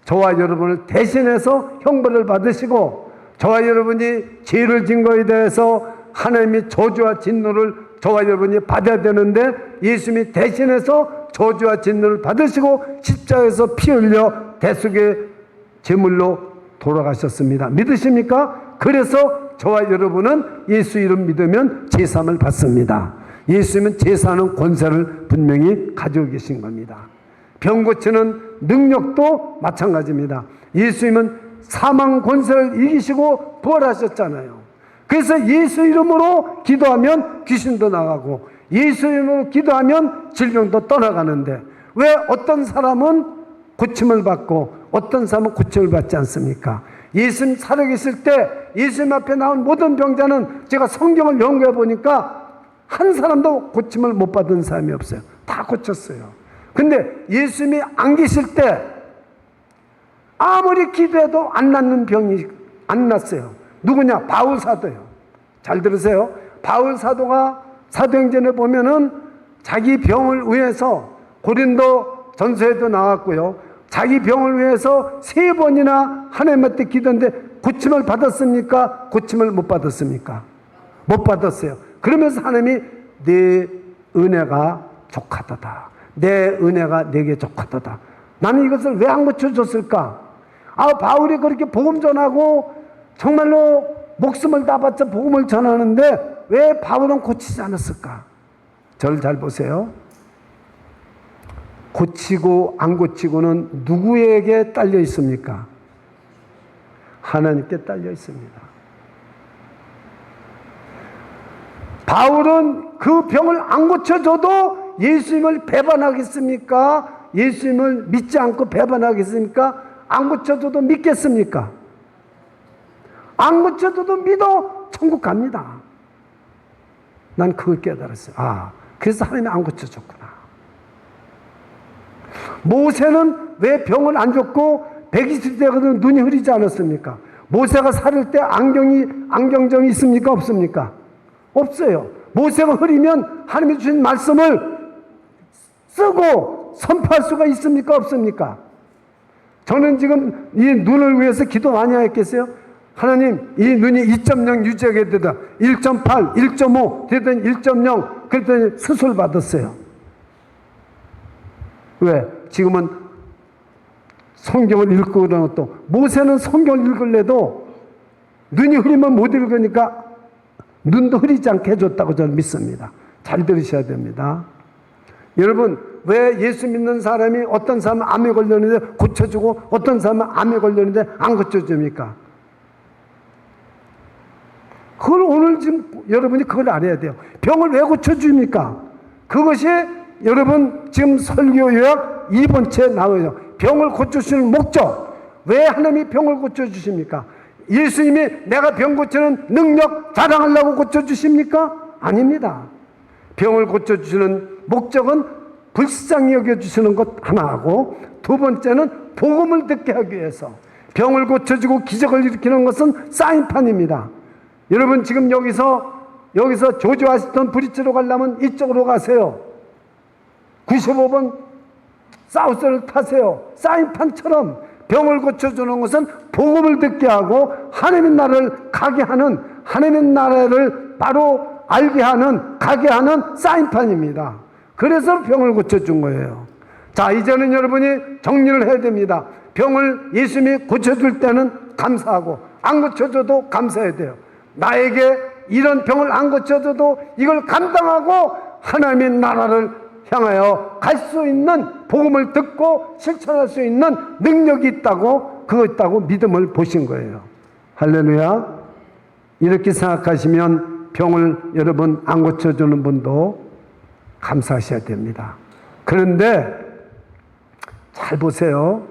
저와 여러분을 대신해서 형벌을 받으시고 저와 여러분이 죄를 진 것에 대해서 하나님이 저주와 진노를 저와 여러분이 받아야 되는데 예수님이 대신해서 저주와 진노를 받으시고 십자가에서 피 흘려 대속의 제물로 돌아가셨습니다. 믿으십니까? 그래서 저와 여러분은 예수 이름 믿으면 제사함을 받습니다. 예수님은 제사하는 권세를 분명히 가지고 계신 겁니다. 병 고치는 능력도 마찬가지입니다. 예수님은 사망 권세를 이기시고 부활하셨잖아요. 그래서 예수 이름으로 기도하면 귀신도 나가고 예수 이름으로 기도하면 질병도 떠나가는데 왜 어떤 사람은 고침을 받고 어떤 사람은 고침을 받지 않습니까? 예수님 살아계실 때 예수님 앞에 나온 모든 병자는 제가 성경을 연구해 보니까 한 사람도 고침을 못 받은 사람이 없어요. 다 고쳤어요. 근데 예수님이 안 계실 때 아무리 기도해도 안 낫는 병이 안 났어요. 누구냐? 바울 사도요. 잘 들으세요. 바울 사도가 사도행전에 보면은 자기 병을 위해서 고린도 전서에도 나왔고요. 자기 병을 위해서 3번이나 하나님한테 기도했는데 고침을 받았습니까? 고침을 못 받았습니까? 못 받았어요. 그러면서 하나님이 내 은혜가 족하도다. 내 은혜가 내게 족하도다. 나는 이것을 왜 안 고쳐줬을까? 바울이 그렇게 복음 전하고 정말로 목숨을 다 바쳐 복음을 전하는데 왜 바울은 고치지 않았을까? 저를 잘 보세요. 고치고 안 고치고는 누구에게 딸려 있습니까? 하나님께 딸려 있습니다. 바울은 그 병을 안 고쳐줘도 예수님을 배반하겠습니까? 예수님을 믿지 않고 배반하겠습니까? 안 고쳐줘도 믿겠습니까? 안 고쳐줘도 믿어 천국 갑니다. 난 그걸 깨달았어요. 그래서 하나님이 안 고쳐줬구나. 모세는 왜 병을 안 줬고 120세 되거든 눈이 흐리지 않았습니까? 모세가 살을 때 안경정이 있습니까? 없습니까? 없어요. 모세가 흐리면 하나님이 주신 말씀을 쓰고 선포할 수가 있습니까? 없습니까? 저는 지금 이 눈을 위해서 기도 많이 했겠어요? 하나님, 이 눈이 2.0 유지하게 되다. 1.8, 1.5, 되던 1.0, 그랬더니 수술 받았어요. 왜? 지금은 성경을 읽고 그러는 것도, 모세는 성경을 읽을래도 눈이 흐리면 못 읽으니까 눈도 흐리지 않게 해줬다고 저는 믿습니다. 잘 들으셔야 됩니다. 여러분, 왜 예수 믿는 사람이 어떤 사람은 암에 걸렸는데 고쳐주고 어떤 사람은 암에 걸렸는데 안 고쳐줍니까? 그걸 오늘 지금 여러분이 그걸 알아야 돼요. 병을 왜 고쳐줍니까? 그것이 여러분 지금 설교 요약 2번째 나와요. 병을 고쳐주시는 목적. 왜 하나님이 병을 고쳐주십니까? 예수님이 내가 병 고치는 능력 자랑하려고 고쳐주십니까? 아닙니다. 병을 고쳐주시는 목적은 불쌍히 여겨주시는 것 하나하고 두 번째는 복음을 듣게 하기 위해서 병을 고쳐주고 기적을 일으키는 것은 사인판입니다. 여러분 지금 여기서 조지 워싱턴 브릿지로 가려면 이쪽으로 가세요. 95번 사우스를 타세요. 사인판처럼 병을 고쳐주는 것은 복음을 듣게 하고 하나님의 나라를 가게 하는, 하나님의 나라를 바로 알게 하는, 가게 하는 사인판입니다. 그래서 병을 고쳐준 거예요. 자, 이제는 여러분이 정리를 해야 됩니다. 병을 예수님이 고쳐줄 때는 감사하고 안 고쳐줘도 감사해야 돼요. 나에게 이런 병을 안 고쳐줘도 이걸 감당하고 하나님의 나라를 향하여 갈 수 있는, 복음을 듣고 실천할 수 있는 능력이 있다고, 그거 있다고 믿음을 보신 거예요. 할렐루야. 이렇게 생각하시면 병을 여러분 안 고쳐주는 분도 감사하셔야 됩니다. 그런데 잘 보세요.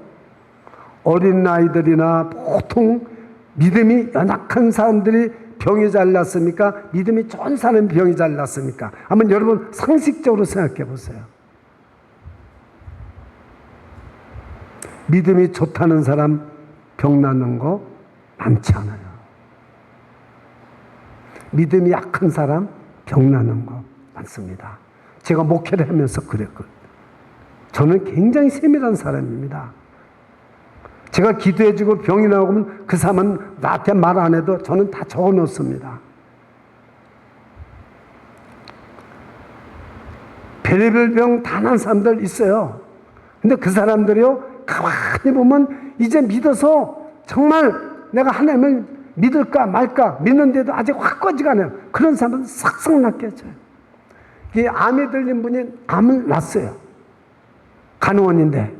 어린 아이들이나 보통 믿음이 연약한 사람들이 병이 잘 낫습니까? 믿음이 좋은 사람이 병이 잘 낫습니까? 한번 여러분 상식적으로 생각해 보세요. 믿음이 좋다는 사람 병 낫는 거 많지 않아요. 믿음이 약한 사람 병 나는 거 많습니다. 제가 목회를 하면서 그랬거든요. 저는 굉장히 세밀한 사람입니다. 제가 기도해주고 병이 나오면 그 사람은 나한테 말 안 해도 저는 다 적어 놓습니다. 별의별 병 다 난 사람들 있어요. 근데 그 사람들이요, 가만히 보면 이제 믿어서 정말 내가 하나님을 믿을까 말까 믿는데도 아직 확고하지가 않아요. 그런 사람은 싹싹 낫겠죠. 이 암에 들린 분이 암을 낳았어요. 간호원인데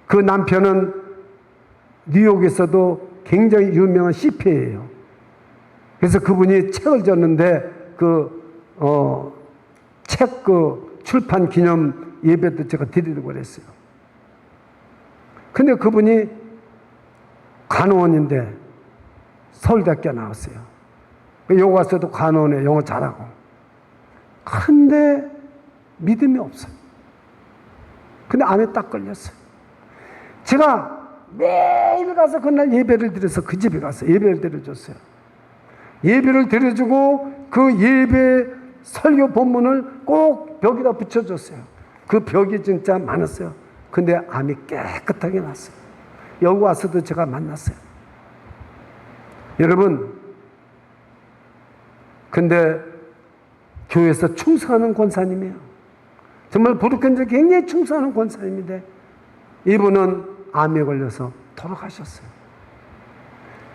그 남편은 뉴욕에서도 굉장히 유명한 CPA예요. 그래서 그분이 책을 줬는데 책 출판 기념 예배도 제가 드리려고 그랬어요. 근데 그분이 간호원인데 서울대학교 나왔어요. 여기 와서도 간호원에 영어 잘하고. 그런데 믿음이 없어요. 근데 암에 딱 걸렸어요. 제가 매일 가서 그날 예배를 드려서 그 집에 가서 예배를 드려줬어요. 예배를 드려주고 그 예배 설교 본문을 꼭 벽에다 붙여줬어요. 그 벽이 진짜 많았어요. 근데 암이 깨끗하게 났어요. 여기 와서도 제가 만났어요. 여러분, 근데 교회에서 충성하는 권사님이에요. 정말 부르ken제 굉장히 충성하는 권사님인데 이분은 암에 걸려서 돌아가셨어요.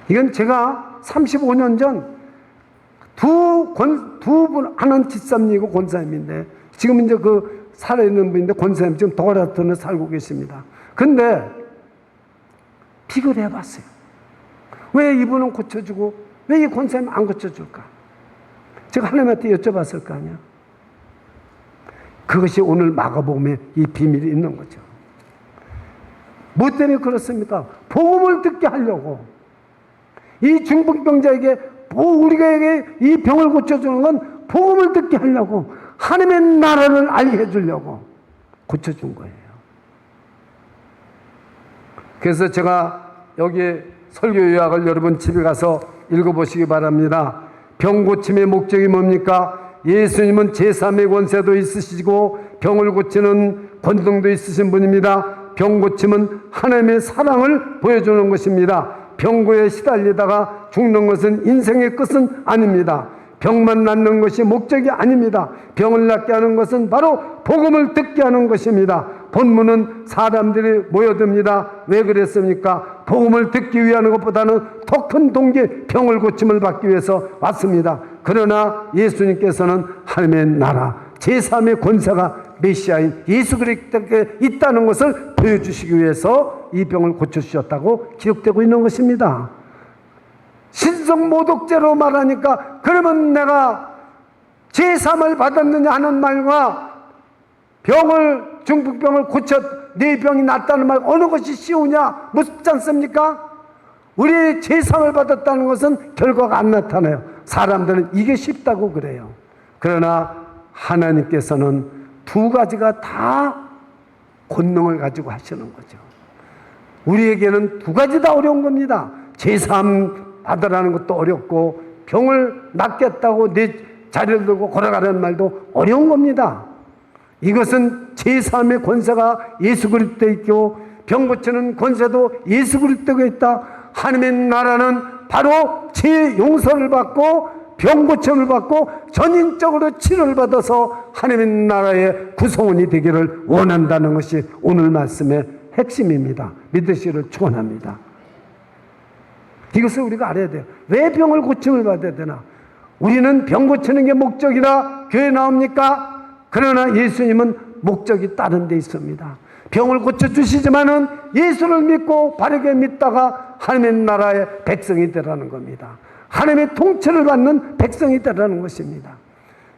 이건 제가 35년 전 두 분, 하나는 집사님이고 권사님인데 지금 이제 그 살아있는 분인데 권사님 지금 도라톤에 살고 계십니다. 근데 비교를 해봤어요. 왜 이분은 고쳐주고 왜 이 권사님 안 고쳐줄까? 제가 하나님한테 여쭤봤을 거 아니야. 그것이 오늘 마가복음에 이 비밀이 있는 거죠. 뭐 때문에 그렇습니까? 복음을 듣게 하려고. 이 중풍병자에게 우리에게 이 병을 고쳐주는 건 복음을 듣게 하려고, 하나님의 나라를 알게 해주려고 고쳐준 거예요. 그래서 제가 여기 설교 요약을 여러분 집에 가서 읽어보시기 바랍니다. 병 고침의 목적이 뭡니까? 예수님은 제3의 권세도 있으시고 병을 고치는 권능도 있으신 분입니다. 병 고침은 하나님의 사랑을 보여주는 것입니다. 병고에 시달리다가 죽는 것은 인생의 끝은 아닙니다. 병만 낫는 것이 목적이 아닙니다. 병을 낫게 하는 것은 바로 복음을 듣게 하는 것입니다. 본문은 사람들이 모여듭니다. 왜 그랬습니까? 복음을 듣기 위한 것보다는 더 큰 동기, 병을 고침을 받기 위해서 왔습니다. 그러나 예수님께서는 하나님의 나라, 제3의 권세가 메시아인 예수 그리스도께 있다는 것을 보여주시기 위해서 이 병을 고쳐주셨다고 기록되고 있는 것입니다. 신성모독죄로 말하니까 그러면 내가 제3을 받았느냐 하는 말과 중풍병을 고쳐 내 병이 낫다는 말 어느 것이 쉬우냐 묻지 않습니까? 우리 제3을 받았다는 것은 결과가 안 나타나요. 사람들은 이게 쉽다고 그래요. 그러나 하나님께서는 두 가지가 다 권능을 가지고 하시는 거죠. 우리에게는 두 가지 다 어려운 겁니다. 제사함 받으라는 것도 어렵고 병을 낫겠다고 내 자리를 들고 걸어가라는 말도 어려운 겁니다. 이것은 제사함의 권세가 예수 그리스도에 있고 병 고치는 권세도 예수 그리스도에 있다. 하나님의 나라는 바로 죄 용서를 받고 병 고침을 받고 전인적으로 치료를 받아서 하나님의 나라의 구성원이 되기를 원한다는 것이 오늘 말씀의 핵심입니다. 믿으시기를 축원합니다. 이것을 우리가 알아야 돼요. 왜 병을 고침을 받아야 되나? 우리는 병 고치는 게 목적이라 교회 나옵니까? 그러나 예수님은 목적이 다른 데 있습니다. 병을 고쳐주시지만은 예수를 믿고 바르게 믿다가 하나님의 나라의 백성이 되라는 겁니다. 하나님의 통치를 받는 백성이 되라는 것입니다.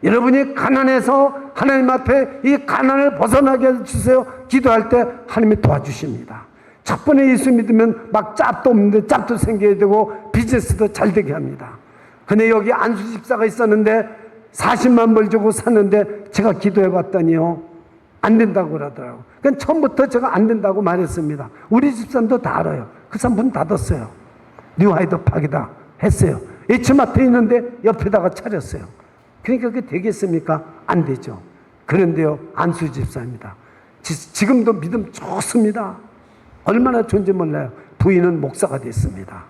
여러분이 가난해서 하나님 앞에 이 가난을 벗어나게 해주세요. 기도할 때 하나님이 도와주십니다. 첫 번에 예수 믿으면 막 짭도 없는데 짭도 생겨야 되고 비즈니스도 잘 되게 합니다. 근데 여기 안수 집사가 있었는데 40만 불 주고 샀는데 제가 기도해 봤더니요 안 된다고 그러더라고요. 그러니까 처음부터 제가 안 된다고 말했습니다. 우리 집사람도 다 알아요. 그 사람 문 닫았어요. 뉴하이드 파기다 했어요. H마트에 있는데 옆에다가 차렸어요. 그러니까 그게 되겠습니까? 안 되죠. 그런데요 안수 집사입니다. 지금도 믿음 좋습니다. 얼마나 좋은지 몰라요. 부인은 목사가 됐습니다.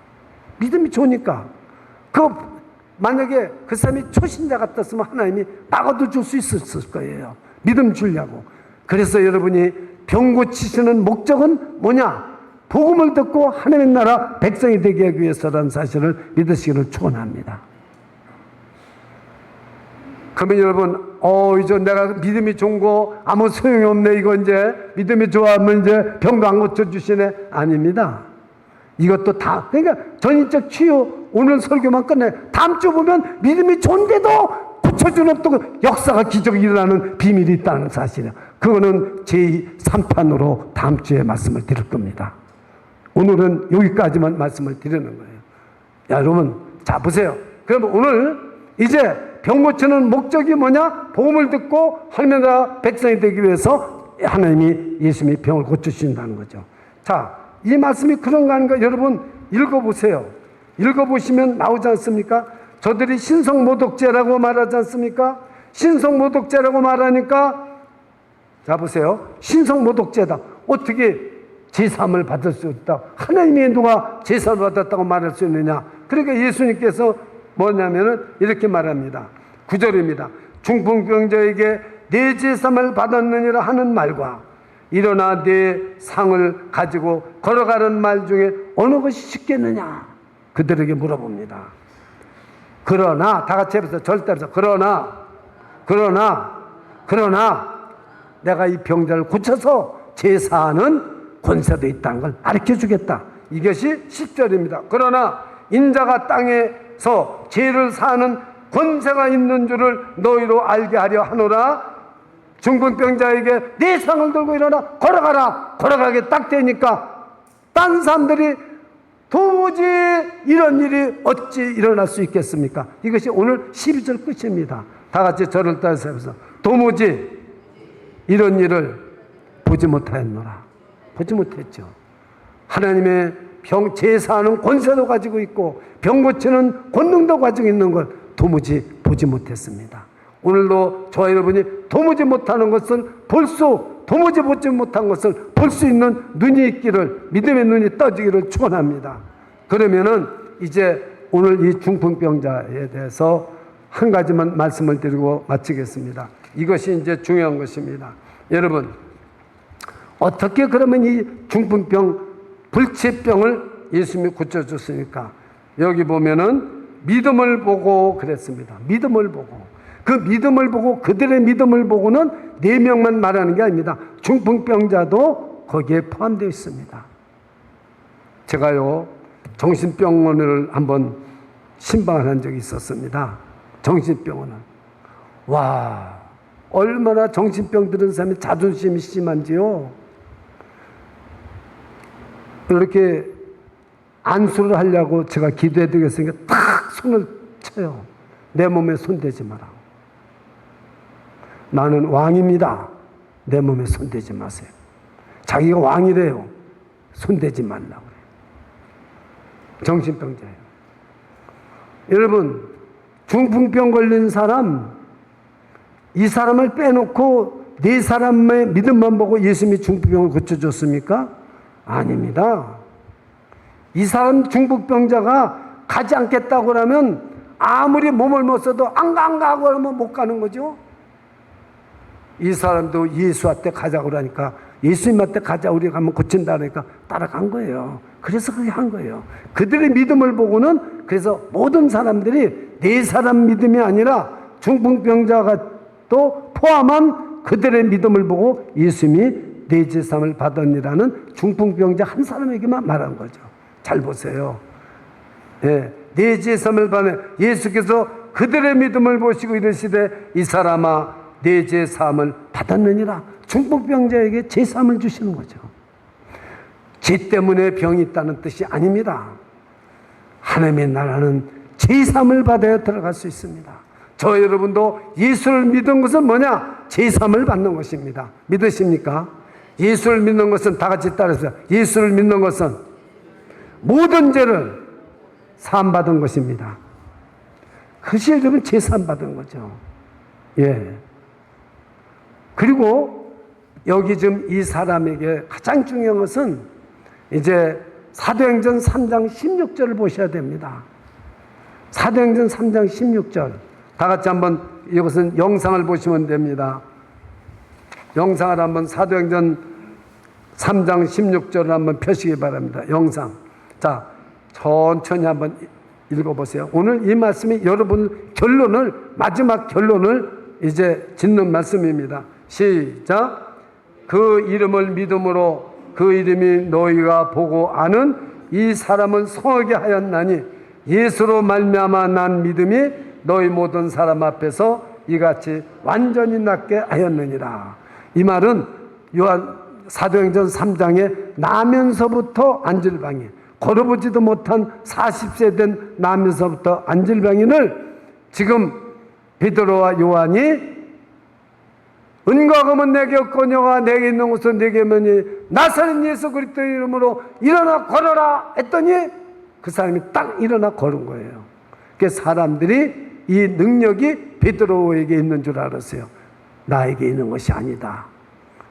믿음이 좋으니까. 만약에 그 사람이 초신자 같았으면 하나님이 나가도 줄 수 있었을 거예요. 믿음 주려고. 그래서 여러분이 병 고치시는 목적은 뭐냐? 복음을 듣고 하나님의 나라 백성이 되게 하기 위해서라는 사실을 믿으시기를 축원합니다. 그러면 여러분, 이제 내가 믿음이 좋은 거 아무 소용이 없네. 이거 이제 믿음이 좋아하면 이제 병도 안 고쳐주시네. 아닙니다. 이것도 다, 그러니까 전인적 치유 오늘 설교만 끝내. 다음 주 보면 믿음이 좋은데도 고쳐주는 또 역사가 기적이 일어나는 비밀이 있다는 사실이에요. 그거는 제3탄으로 다음 주에 말씀을 드릴 겁니다. 오늘은 여기까지만 말씀을 드리는 거예요. 야, 여러분, 자, 보세요. 그럼 오늘 이제 병 고치는 목적이 뭐냐? 복음을 듣고 하나님의 나라 백성이 되기 위해서 하나님이 예수님이 병을 고쳐주신다는 거죠. 자, 이 말씀이 그런가 하는가 여러분 읽어보세요. 읽어보시면 나오지 않습니까? 저들이 신성모독죄라고 말하지 않습니까? 신성모독죄라고 말하니까 자 보세요. 신성모독죄다. 어떻게 제사함을 받을 수 있다? 하나님이 누가 제사를 받았다고 말할 수 있느냐? 그러니까 예수님께서 뭐냐면은 이렇게 말합니다. 9절입니다. 중풍병자에게 내 제사함을 받았느니라 하는 말과 일어나 내 상을 가지고 걸어가는 말 중에 어느 것이 쉽겠느냐? 그들에게 물어봅니다. 그러나 다 같이 해보세요. 절대로 그러나 내가 이 병자를 고쳐서 제사하는 권세도 있다는 걸 가르쳐주겠다. 이것이 10절입니다. 그러나 인자가 땅에서 죄를 사하는 권세가 있는 줄을 너희로 알게 하려 하노라. 중풍병자에게 네 상을 들고 일어나 걸어가라. 걸어가게 딱 되니까 딴 사람들이 도무지 이런 일이 어찌 일어날 수 있겠습니까? 이것이 오늘 12절 끝입니다. 다 같이 저를 따라서 도무지 이런 일을 보지 못하였노라. 보지 못했죠. 하나님의 제사하는 권세도 가지고 있고 병 고치는 권능도 가지고 있는 걸 도무지 보지 못했습니다. 오늘도 저와 여러분이 도무지 못하는 것을 도무지 보지 못한 것을 볼 수 있는 눈이 있기를, 믿음의 눈이 떠지기를 축원합니다. 그러면은 이제 오늘 이 중풍병자에 대해서 한 가지만 말씀을 드리고 마치겠습니다. 이것이 이제 중요한 것입니다. 여러분, 어떻게 그러면 이 중풍병, 불치병을 예수님이 고쳐줬으니까? 여기 보면은 믿음을 보고 그랬습니다. 믿음을 보고. 그 믿음을 보고, 그들의 믿음을 보고는 4명만 말하는 게 아닙니다. 중풍병자도 거기에 포함되어 있습니다. 제가요, 정신병원을 한번 신방을 한 적이 있었습니다. 정신병원을. 와, 얼마나 정신병 들은 사람이 자존심이 심한지요. 이렇게 안수를 하려고 제가 기도해 드리겠으니까 탁 손을 쳐요. 내 몸에 손대지 마라. 나는 왕입니다. 내 몸에 손대지 마세요. 자기가 왕이래요. 손대지 말라고 그래요. 정신병자예요. 여러분, 중풍병 걸린 사람, 이 사람을 빼놓고 네 사람의 믿음만 보고 예수님이 중풍병을 고쳐줬습니까? 아닙니다. 이 사람 중풍병자가 가지 않겠다고 하면 아무리 몸을 못 써도 안 가고 하면 못 가는 거죠. 이 사람도 예수한테 가자고 그러니까 예수님한테 가자 우리 가면 고친다 그러니까 따라간 거예요. 그래서 그게 한 거예요. 그들의 믿음을 보고는 그래서 모든 사람들이 네 사람 믿음이 아니라 중풍병자가 또 포함한 그들의 믿음을 보고 예수님이 내 제삼을 받았니라는 중풍병자 한 사람에게만 말한 거죠. 잘 보세요. 예, 내 제삼을 받은 예수께서 그들의 믿음을 보시고 이르시되 이 사람아 내 제삼을 받았느니라. 중풍병자에게 제삼을 주시는 거죠. 죄 때문에 병이 있다는 뜻이 아닙니다. 하나님의 나라는 제삼을 받아야 들어갈 수 있습니다. 저 여러분도 예수를 믿은 것은 뭐냐? 제삼을 받는 것입니다. 믿으십니까? 예수를 믿는 것은 다 같이 따라서 예수를 믿는 것은 모든 죄를 사함받은 것입니다. 그것이 여러분 제삼 받은 거죠. 예. 그리고 여기 지금 이 사람에게 가장 중요한 것은 이제 사도행전 3장 16절을 보셔야 됩니다. 사도행전 3장 16절. 다 같이 한번 이것은 영상을 보시면 됩니다. 영상을 한번 사도행전 3장 16절을 한번 펴시기 바랍니다. 영상. 자, 천천히 한번 읽어보세요. 오늘 이 말씀이 여러분 결론을, 마지막 결론을 이제 짓는 말씀입니다. 시작. 그 이름을 믿음으로 그 이름이 너희가 보고 아는 이 사람을 성하게 하였나니 예수로 말미암아 난 믿음이 너희 모든 사람 앞에서 이같이 완전히 낫게 하였느니라. 이 말은 요한 사도행전 3장에 나면서부터 안질방이 걸어보지도 못한 40세 된 나면서부터 안질방인을 지금 베드로와 요한이 은과 금은 내게 없거니와 내게 있는 것은 내게 있느니 나사렛 예수 그리스도의 이름으로 일어나 걸어라 했더니 그 사람이 딱 일어나 걸은 거예요. 그래서 사람들이 이 능력이 베드로에게 있는 줄 알았어요. 나에게 있는 것이 아니다.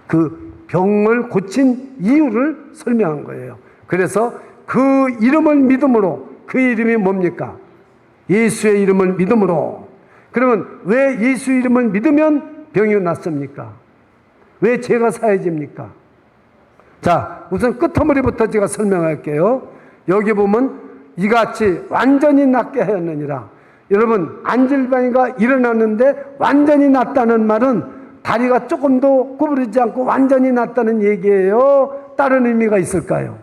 그 병을 고친 이유를 설명한 거예요. 그래서 그 이름을 믿음으로, 그 이름이 뭡니까? 예수의 이름을 믿음으로. 그러면 왜 예수 이름을 믿으면 병이 낫습니까? 왜 죄가 사해집니까? 자, 우선 끝머리부터 제가 설명할게요. 여기 보면 이같이 완전히 낫게 하였느니라. 여러분, 안질방이가 일어났는데 완전히 낫다는 말은 다리가 조금도 구부리지 않고 완전히 낫다는 얘기예요? 다른 의미가 있을까요?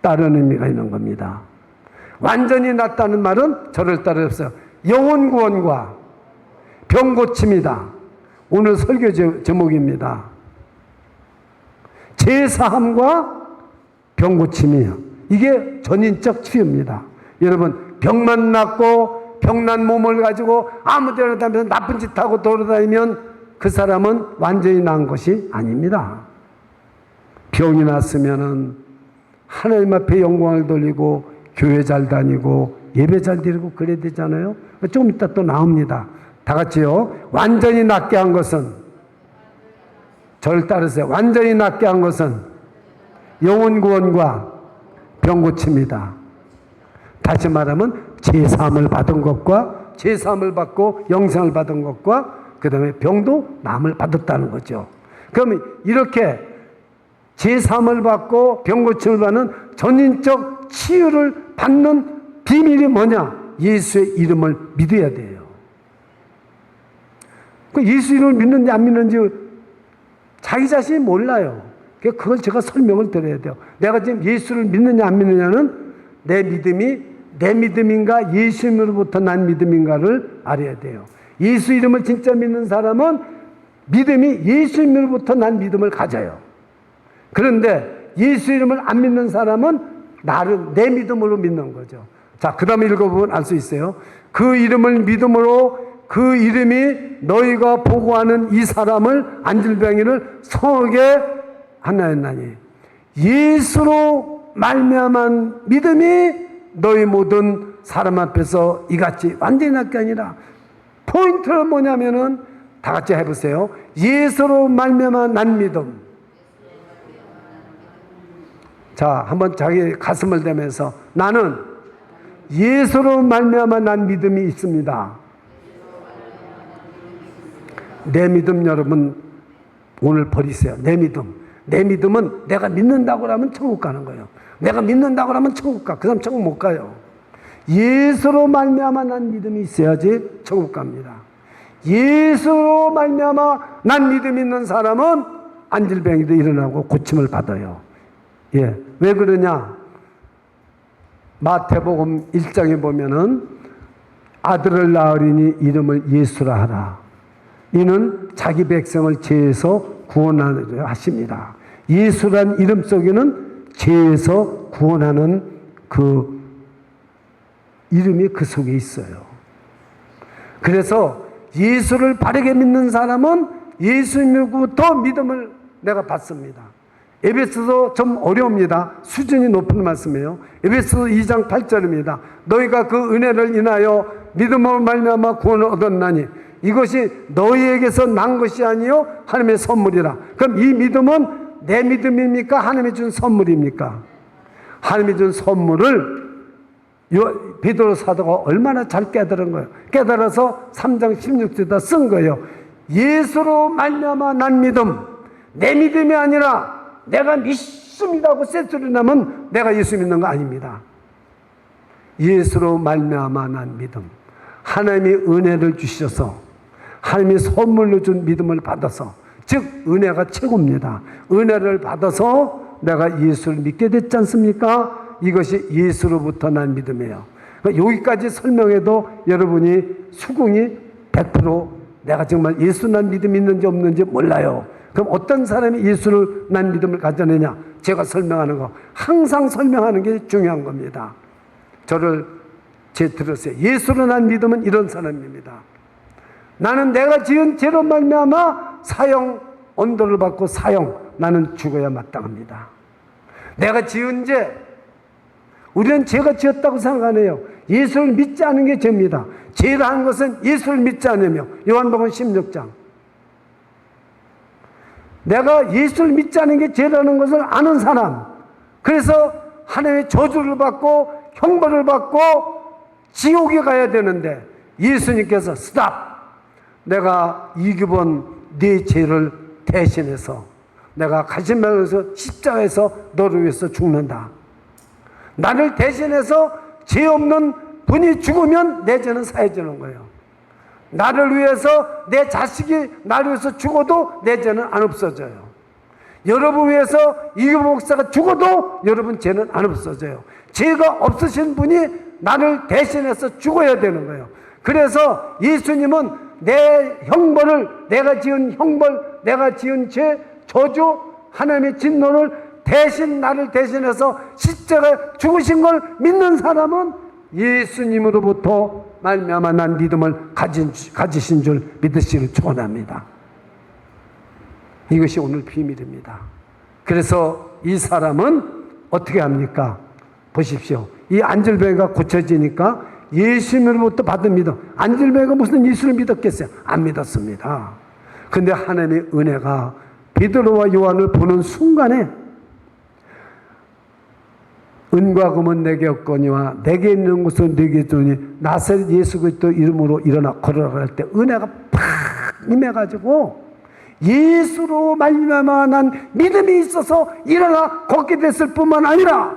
다른 의미가 있는 겁니다. 완전히 낫다는 말은 저를 따르세요. 영혼 구원과 병 고침이다. 오늘 설교 제목입니다. 죄사함과 병 고침이에요. 이게 전인적 치유입니다. 여러분, 병만 낫고 병난 몸을 가지고 아무 데나 다니면서 나쁜 짓 하고 돌아다니면 그 사람은 완전히 나은 것이 아닙니다. 병이 났으면은 하나님 앞에 영광을 돌리고 교회 잘 다니고 예배 잘 드리고 그래야 되잖아요. 조금 이따 또 나옵니다. 다 같이요. 완전히 낫게 한 것은, 저를 따르세요. 완전히 낫게 한 것은 영혼 구원과 병 고침이다. 다시 말하면 제사함을 받은 것과 제사함을 받고 영생을 받은 것과 그 다음에 병도 남을 받았다는 거죠. 그러면 이렇게 제사함을 받고 병 고침을 받는 전인적 치유를 받는 비밀이 뭐냐? 예수의 이름을 믿어야 돼요. 예수 이름을 믿는지 안 믿는지 자기 자신이 몰라요. 그걸 제가 설명을 드려야 돼요. 내가 지금 예수를 믿느냐 안 믿느냐는 내 믿음이 내 믿음인가 예수 이름으로부터 난 믿음인가를 알아야 돼요. 예수 이름을 진짜 믿는 사람은 믿음이 예수 이름으로부터 난 믿음을 가져요. 그런데 예수 이름을 안 믿는 사람은 나를 내 믿음으로 믿는 거죠. 자, 그 다음에 읽어보면 알 수 있어요. 그 이름을 믿음으로 그 이름이 너희가 보고하는 이 사람을 안질병이를 성하게 하나였나니 예수로 말미암은 믿음이 너희 모든 사람 앞에서 이같이 완전히 낫게 아니라, 포인트는 뭐냐면은 다 같이 해보세요. 예수로 말미암아 난 믿음. 자, 한번 자기 가슴을 대면서 나는 예수로 말미암아 난 믿음이 있습니다. 내 믿음 여러분 오늘 버리세요. 내 믿음. 내 믿음은 내가 믿는다고 하면 천국 가는 거예요. 내가 믿는다고 하면 천국 가. 그 사람 천국 못 가요. 예수로 말미암아 난 믿음이 있어야지 천국 갑니다. 예수로 말미암아 난 믿음 있는 사람은 안질병이도 일어나고 고침을 받아요. 예, 왜 그러냐? 마태복음 1장에 보면은 아들을 낳으리니 이름을 예수라 하라. 이는 자기 백성을 죄에서 구원하려 하십니다. 예수란 이름 속에는 죄에서 구원하는 그 이름이 그 속에 있어요. 그래서 예수를 바르게 믿는 사람은 예수님으로부터 믿음을 내가 받습니다. 에베소서 좀 어려웁니다. 수준이 높은 말씀이에요. 에베소서 2장 8절입니다. 너희가 그 은혜를 인하여 믿음으로 말미암아 구원을 얻었나니 이것이 너희에게서 난 것이 아니요 하나님의 선물이라. 그럼 이 믿음은 내 믿음입니까? 하나님이 준 선물입니까? 하나님이 준 선물을 베드로 사도가 얼마나 잘 깨달은 거예요. 깨달아서 3장 16절에다 쓴 거예요. 예수로 말미암아 난 믿음. 내 믿음이 아니라 내가 믿습니다고 쎄소리 나면 내가 예수 믿는 거 아닙니다. 예수로 말미암아 난 믿음. 하나님이 은혜를 주셔서 하나님이 선물로 준 믿음을 받아서, 즉 은혜가 최고입니다. 은혜를 받아서 내가 예수를 믿게 됐지 않습니까? 이것이 예수로부터 난 믿음이에요. 그러니까 여기까지 설명해도 여러분이 수긍이 100% 내가 정말 예수 난 믿음이 있는지 없는지 몰라요. 그럼 어떤 사람이 예수를 난 믿음을 가져내냐? 제가 설명하는 거 항상 설명하는 게 중요한 겁니다. 저를 들으세요. 예수로 난 믿음은 이런 사람입니다. 나는 내가 지은 죄로 말미암아 사형 언도를 받고 사형, 나는 죽어야 마땅합니다. 내가 지은 죄, 우리는 죄가 지었다고 생각 안 해요. 예수를 믿지 않은 게 죄입니다. 죄라는 것은 예수를 믿지 않으며, 요한복음 16장. 내가 예수를 믿지 않은 게 죄라는 것을 아는 사람, 그래서 하나님의 저주를 받고 형벌을 받고 지옥에 가야 되는데 예수님께서 스탑! 내가 이규본 네 죄를 대신해서 내가 가시면서 십자가에서 너를 위해서 죽는다. 나를 대신해서 죄 없는 분이 죽으면 내 죄는 사해지는 거예요. 나를 위해서 내 자식이 나를 위해서 죽어도 내 죄는 안 없어져요. 여러분 위해서 이규 목사가 죽어도 여러분 죄는 안 없어져요. 죄가 없으신 분이 나를 대신해서 죽어야 되는 거예요. 그래서 예수님은 내 형벌을, 내가 지은 형벌, 내가 지은 죄, 저주, 하나님의 진노를 대신 나를 대신해서 십자가에 죽으신 걸 믿는 사람은 예수님으로부터 말미암아 난 믿음을 가지신 줄 믿으시기를 축원합니다. 이것이 오늘 비밀입니다. 그래서 이 사람은 어떻게 합니까? 보십시오. 이 안질병이가 고쳐지니까 예수님으로부터 받은 믿음. 안질병이가 무슨 예수를 믿었겠어요? 안 믿었습니다. 근데 하나님의 은혜가 베드로와 요한을 보는 순간에 은과 금은 내게 없거니와 내게 있는 것은 내게 주니 나사렛 예수 그리스도 이름으로 일어나 걸어라 할 때 은혜가 팍 임해가지고 예수로 말미암아 난 믿음이 있어서 일어나 걷게 됐을 뿐만 아니라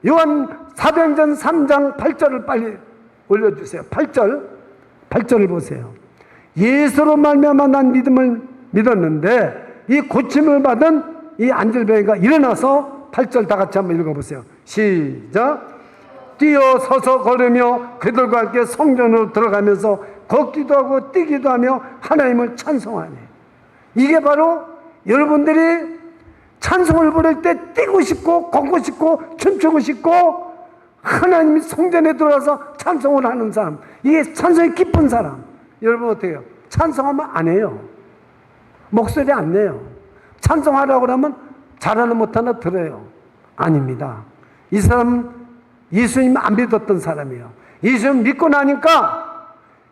요한 사도행전 3장 8절을 빨리 올려주세요. 8절을 보세요. 예수로 말미암아 난 믿음을 믿었는데 이 고침을 받은 이 안질병이가 일어나서 8절 다 같이 한번 읽어보세요. 시작. 뛰어 서서 걸으며 그들과 함께 성전으로 들어가면서 걷기도 하고 뛰기도 하며 하나님을 찬송하니. 이게 바로 여러분들이 찬송을 부를 때 뛰고 싶고 걷고 싶고 춤추고 싶고 하나님이 성전에 들어와서 찬송을 하는 사람, 이게 찬송이 깊은 사람. 여러분 어떻게 해요? 찬송하면 안 해요. 목소리 안 내요. 찬송하라고 하면 잘하나 못하나 들어요. 아닙니다. 이 사람은 예수님 안 믿었던 사람이에요. 예수님 믿고 나니까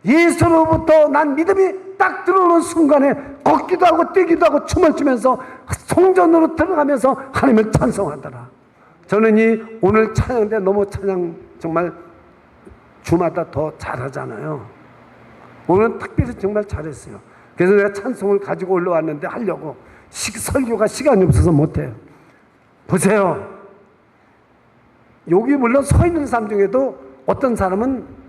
예수로부터 난 믿음이 딱 들어오는 순간에 걷기도 하고 뛰기도 하고 춤을 추면서 성전으로 들어가면서 하나님을 찬송하더라. 저는 이 오늘 찬양 때 너무 찬양 정말 주마다 더 잘하잖아요. 오늘 특별히 정말 잘했어요. 그래서 내가 찬송을 가지고 올라왔는데 하려고 설교가 시간이 없어서 못해요. 보세요. 여기 물론 서 있는 사람 중에도 어떤 사람은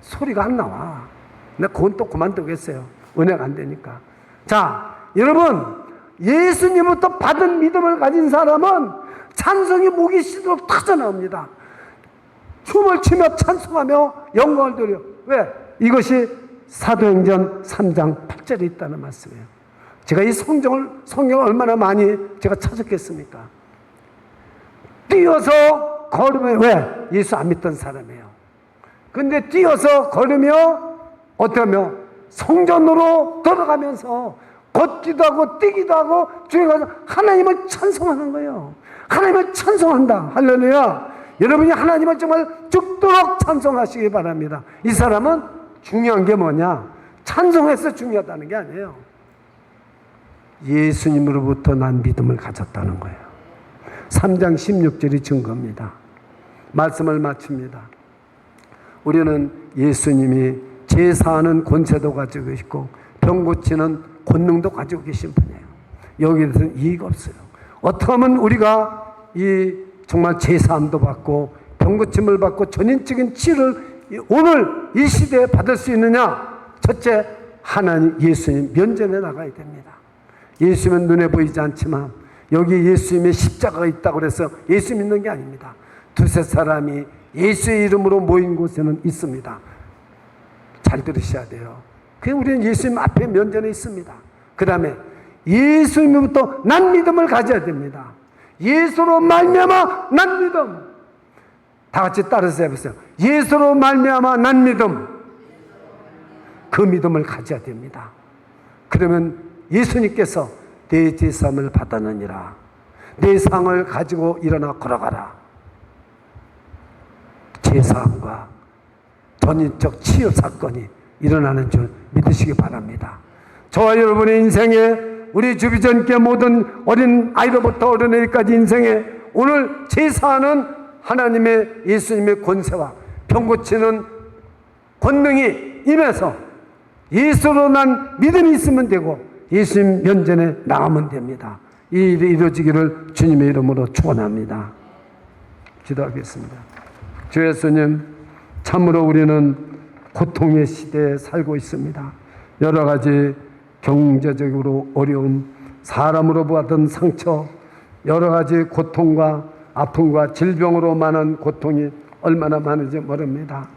소리가 안 나와. 근데 그건 또 그만두겠어요. 은혜가 안 되니까. 자, 여러분, 예수님부터 받은 믿음을 가진 사람은 찬송이 목이 쉬도록 터져나옵니다. 춤을 추며 찬송하며 영광을 돌려. 왜? 이것이 사도행전 3장 8절에 있다는 말씀이에요. 제가 이 성경을 얼마나 많이 제가 찾았겠습니까? 뛰어서 걸으며, 왜? 예수 안 믿던 사람이에요. 근데 뛰어서 걸으며 어떻게 하며 성전으로 들어가면서 걷기도 하고 뛰기도 하고 주에 가서 하나님을 찬송하는 거예요. 하나님을 찬송한다. 할렐루야. 여러분이 하나님을 정말 죽도록 찬송하시기 바랍니다. 이 사람은 중요한 게 뭐냐? 찬송해서 중요하다는 게 아니에요. 예수님으로부터 난 믿음을 가졌다는 거예요. 3장 16절이 증거입니다. 말씀을 마칩니다. 우리는 예수님이 제사하는 권세도 가지고 있고 병 고치는 권능도 가지고 계신 분이에요. 여기에 대해서는 이의가 없어요. 어떻게 하면 우리가 이 정말 제사함도 받고 병 고침을 받고 전인적인 치유를 오늘 이 시대에 받을 수 있느냐? 첫째, 하나님 예수님 면전에 나가야 됩니다. 예수님은 눈에 보이지 않지만 여기 예수님의 십자가가 있다고 해서 예수 믿는 게 아닙니다. 두세 사람이 예수의 이름으로 모인 곳에는 있습니다. 잘 들으셔야 돼요. 그냥 우리는 예수님 앞에 면전에 있습니다. 그 다음에 예수님부터 난 믿음을 가져야 됩니다. 예수로 말미암아 난 믿음. 다 같이 따라서 해보세요. 예수로 말미암아 난 믿음. 그 믿음을 가져야 됩니다. 그러면 예수님께서 내 제사함을 받았느니라. 내 상을 가지고 일어나 걸어가라. 제사함과 전인적 치유 사건이 일어나는 줄 믿으시기 바랍니다. 저와 여러분의 인생에 우리 주비전께 모든 어린 아이로부터 어린애까지 인생에 오늘 제사하는 하나님의 예수님의 권세와 병 고치는 권능이 임해서 예수로 난 믿음이 있으면 되고 예수님 면전에 나가면 됩니다. 이 일이 이루어지기를 주님의 이름으로 축원합니다. 기도하겠습니다. 주 예수님, 참으로 우리는 고통의 시대에 살고 있습니다. 여러 가지 경제적으로 어려움, 사람으로 받은 상처, 여러 가지 고통과 아픔과 질병으로 많은 고통이 얼마나 많은지 모릅니다.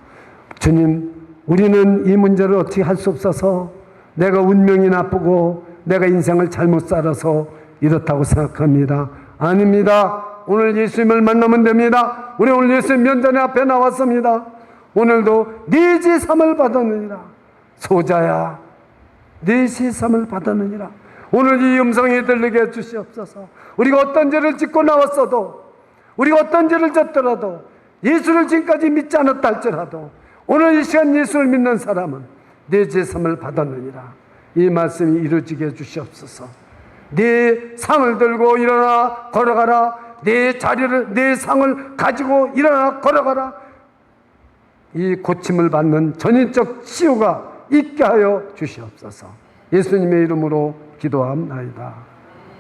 주님, 우리는 이 문제를 어떻게 할 수 없어서 내가 운명이 나쁘고 내가 인생을 잘못 살아서 이렇다고 생각합니다. 아닙니다. 오늘 예수님을 만나면 됩니다. 우리 오늘 예수님 면전에 앞에 나왔습니다. 오늘도 네 제삼을 받았느니라. 소자야, 네 제삼을 받았느니라. 오늘 이 음성이 들리게 해주시옵소서. 우리가 어떤 죄를 짓고 나왔어도, 우리가 어떤 죄를 졌더라도, 예수를 지금까지 믿지 않았다 할지라도 오늘 이 시간 예수를 믿는 사람은 네 제삼을 받았느니라. 이 말씀이 이루어지게 해주시옵소서. 네 상을 들고 일어나 걸어가라. 내 자리를, 내 상을 가지고 일어나 걸어가라. 이 고침을 받는 전인적 치유가 있게 하여 주시옵소서. 예수님의 이름으로 기도합나이다.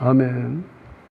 아멘.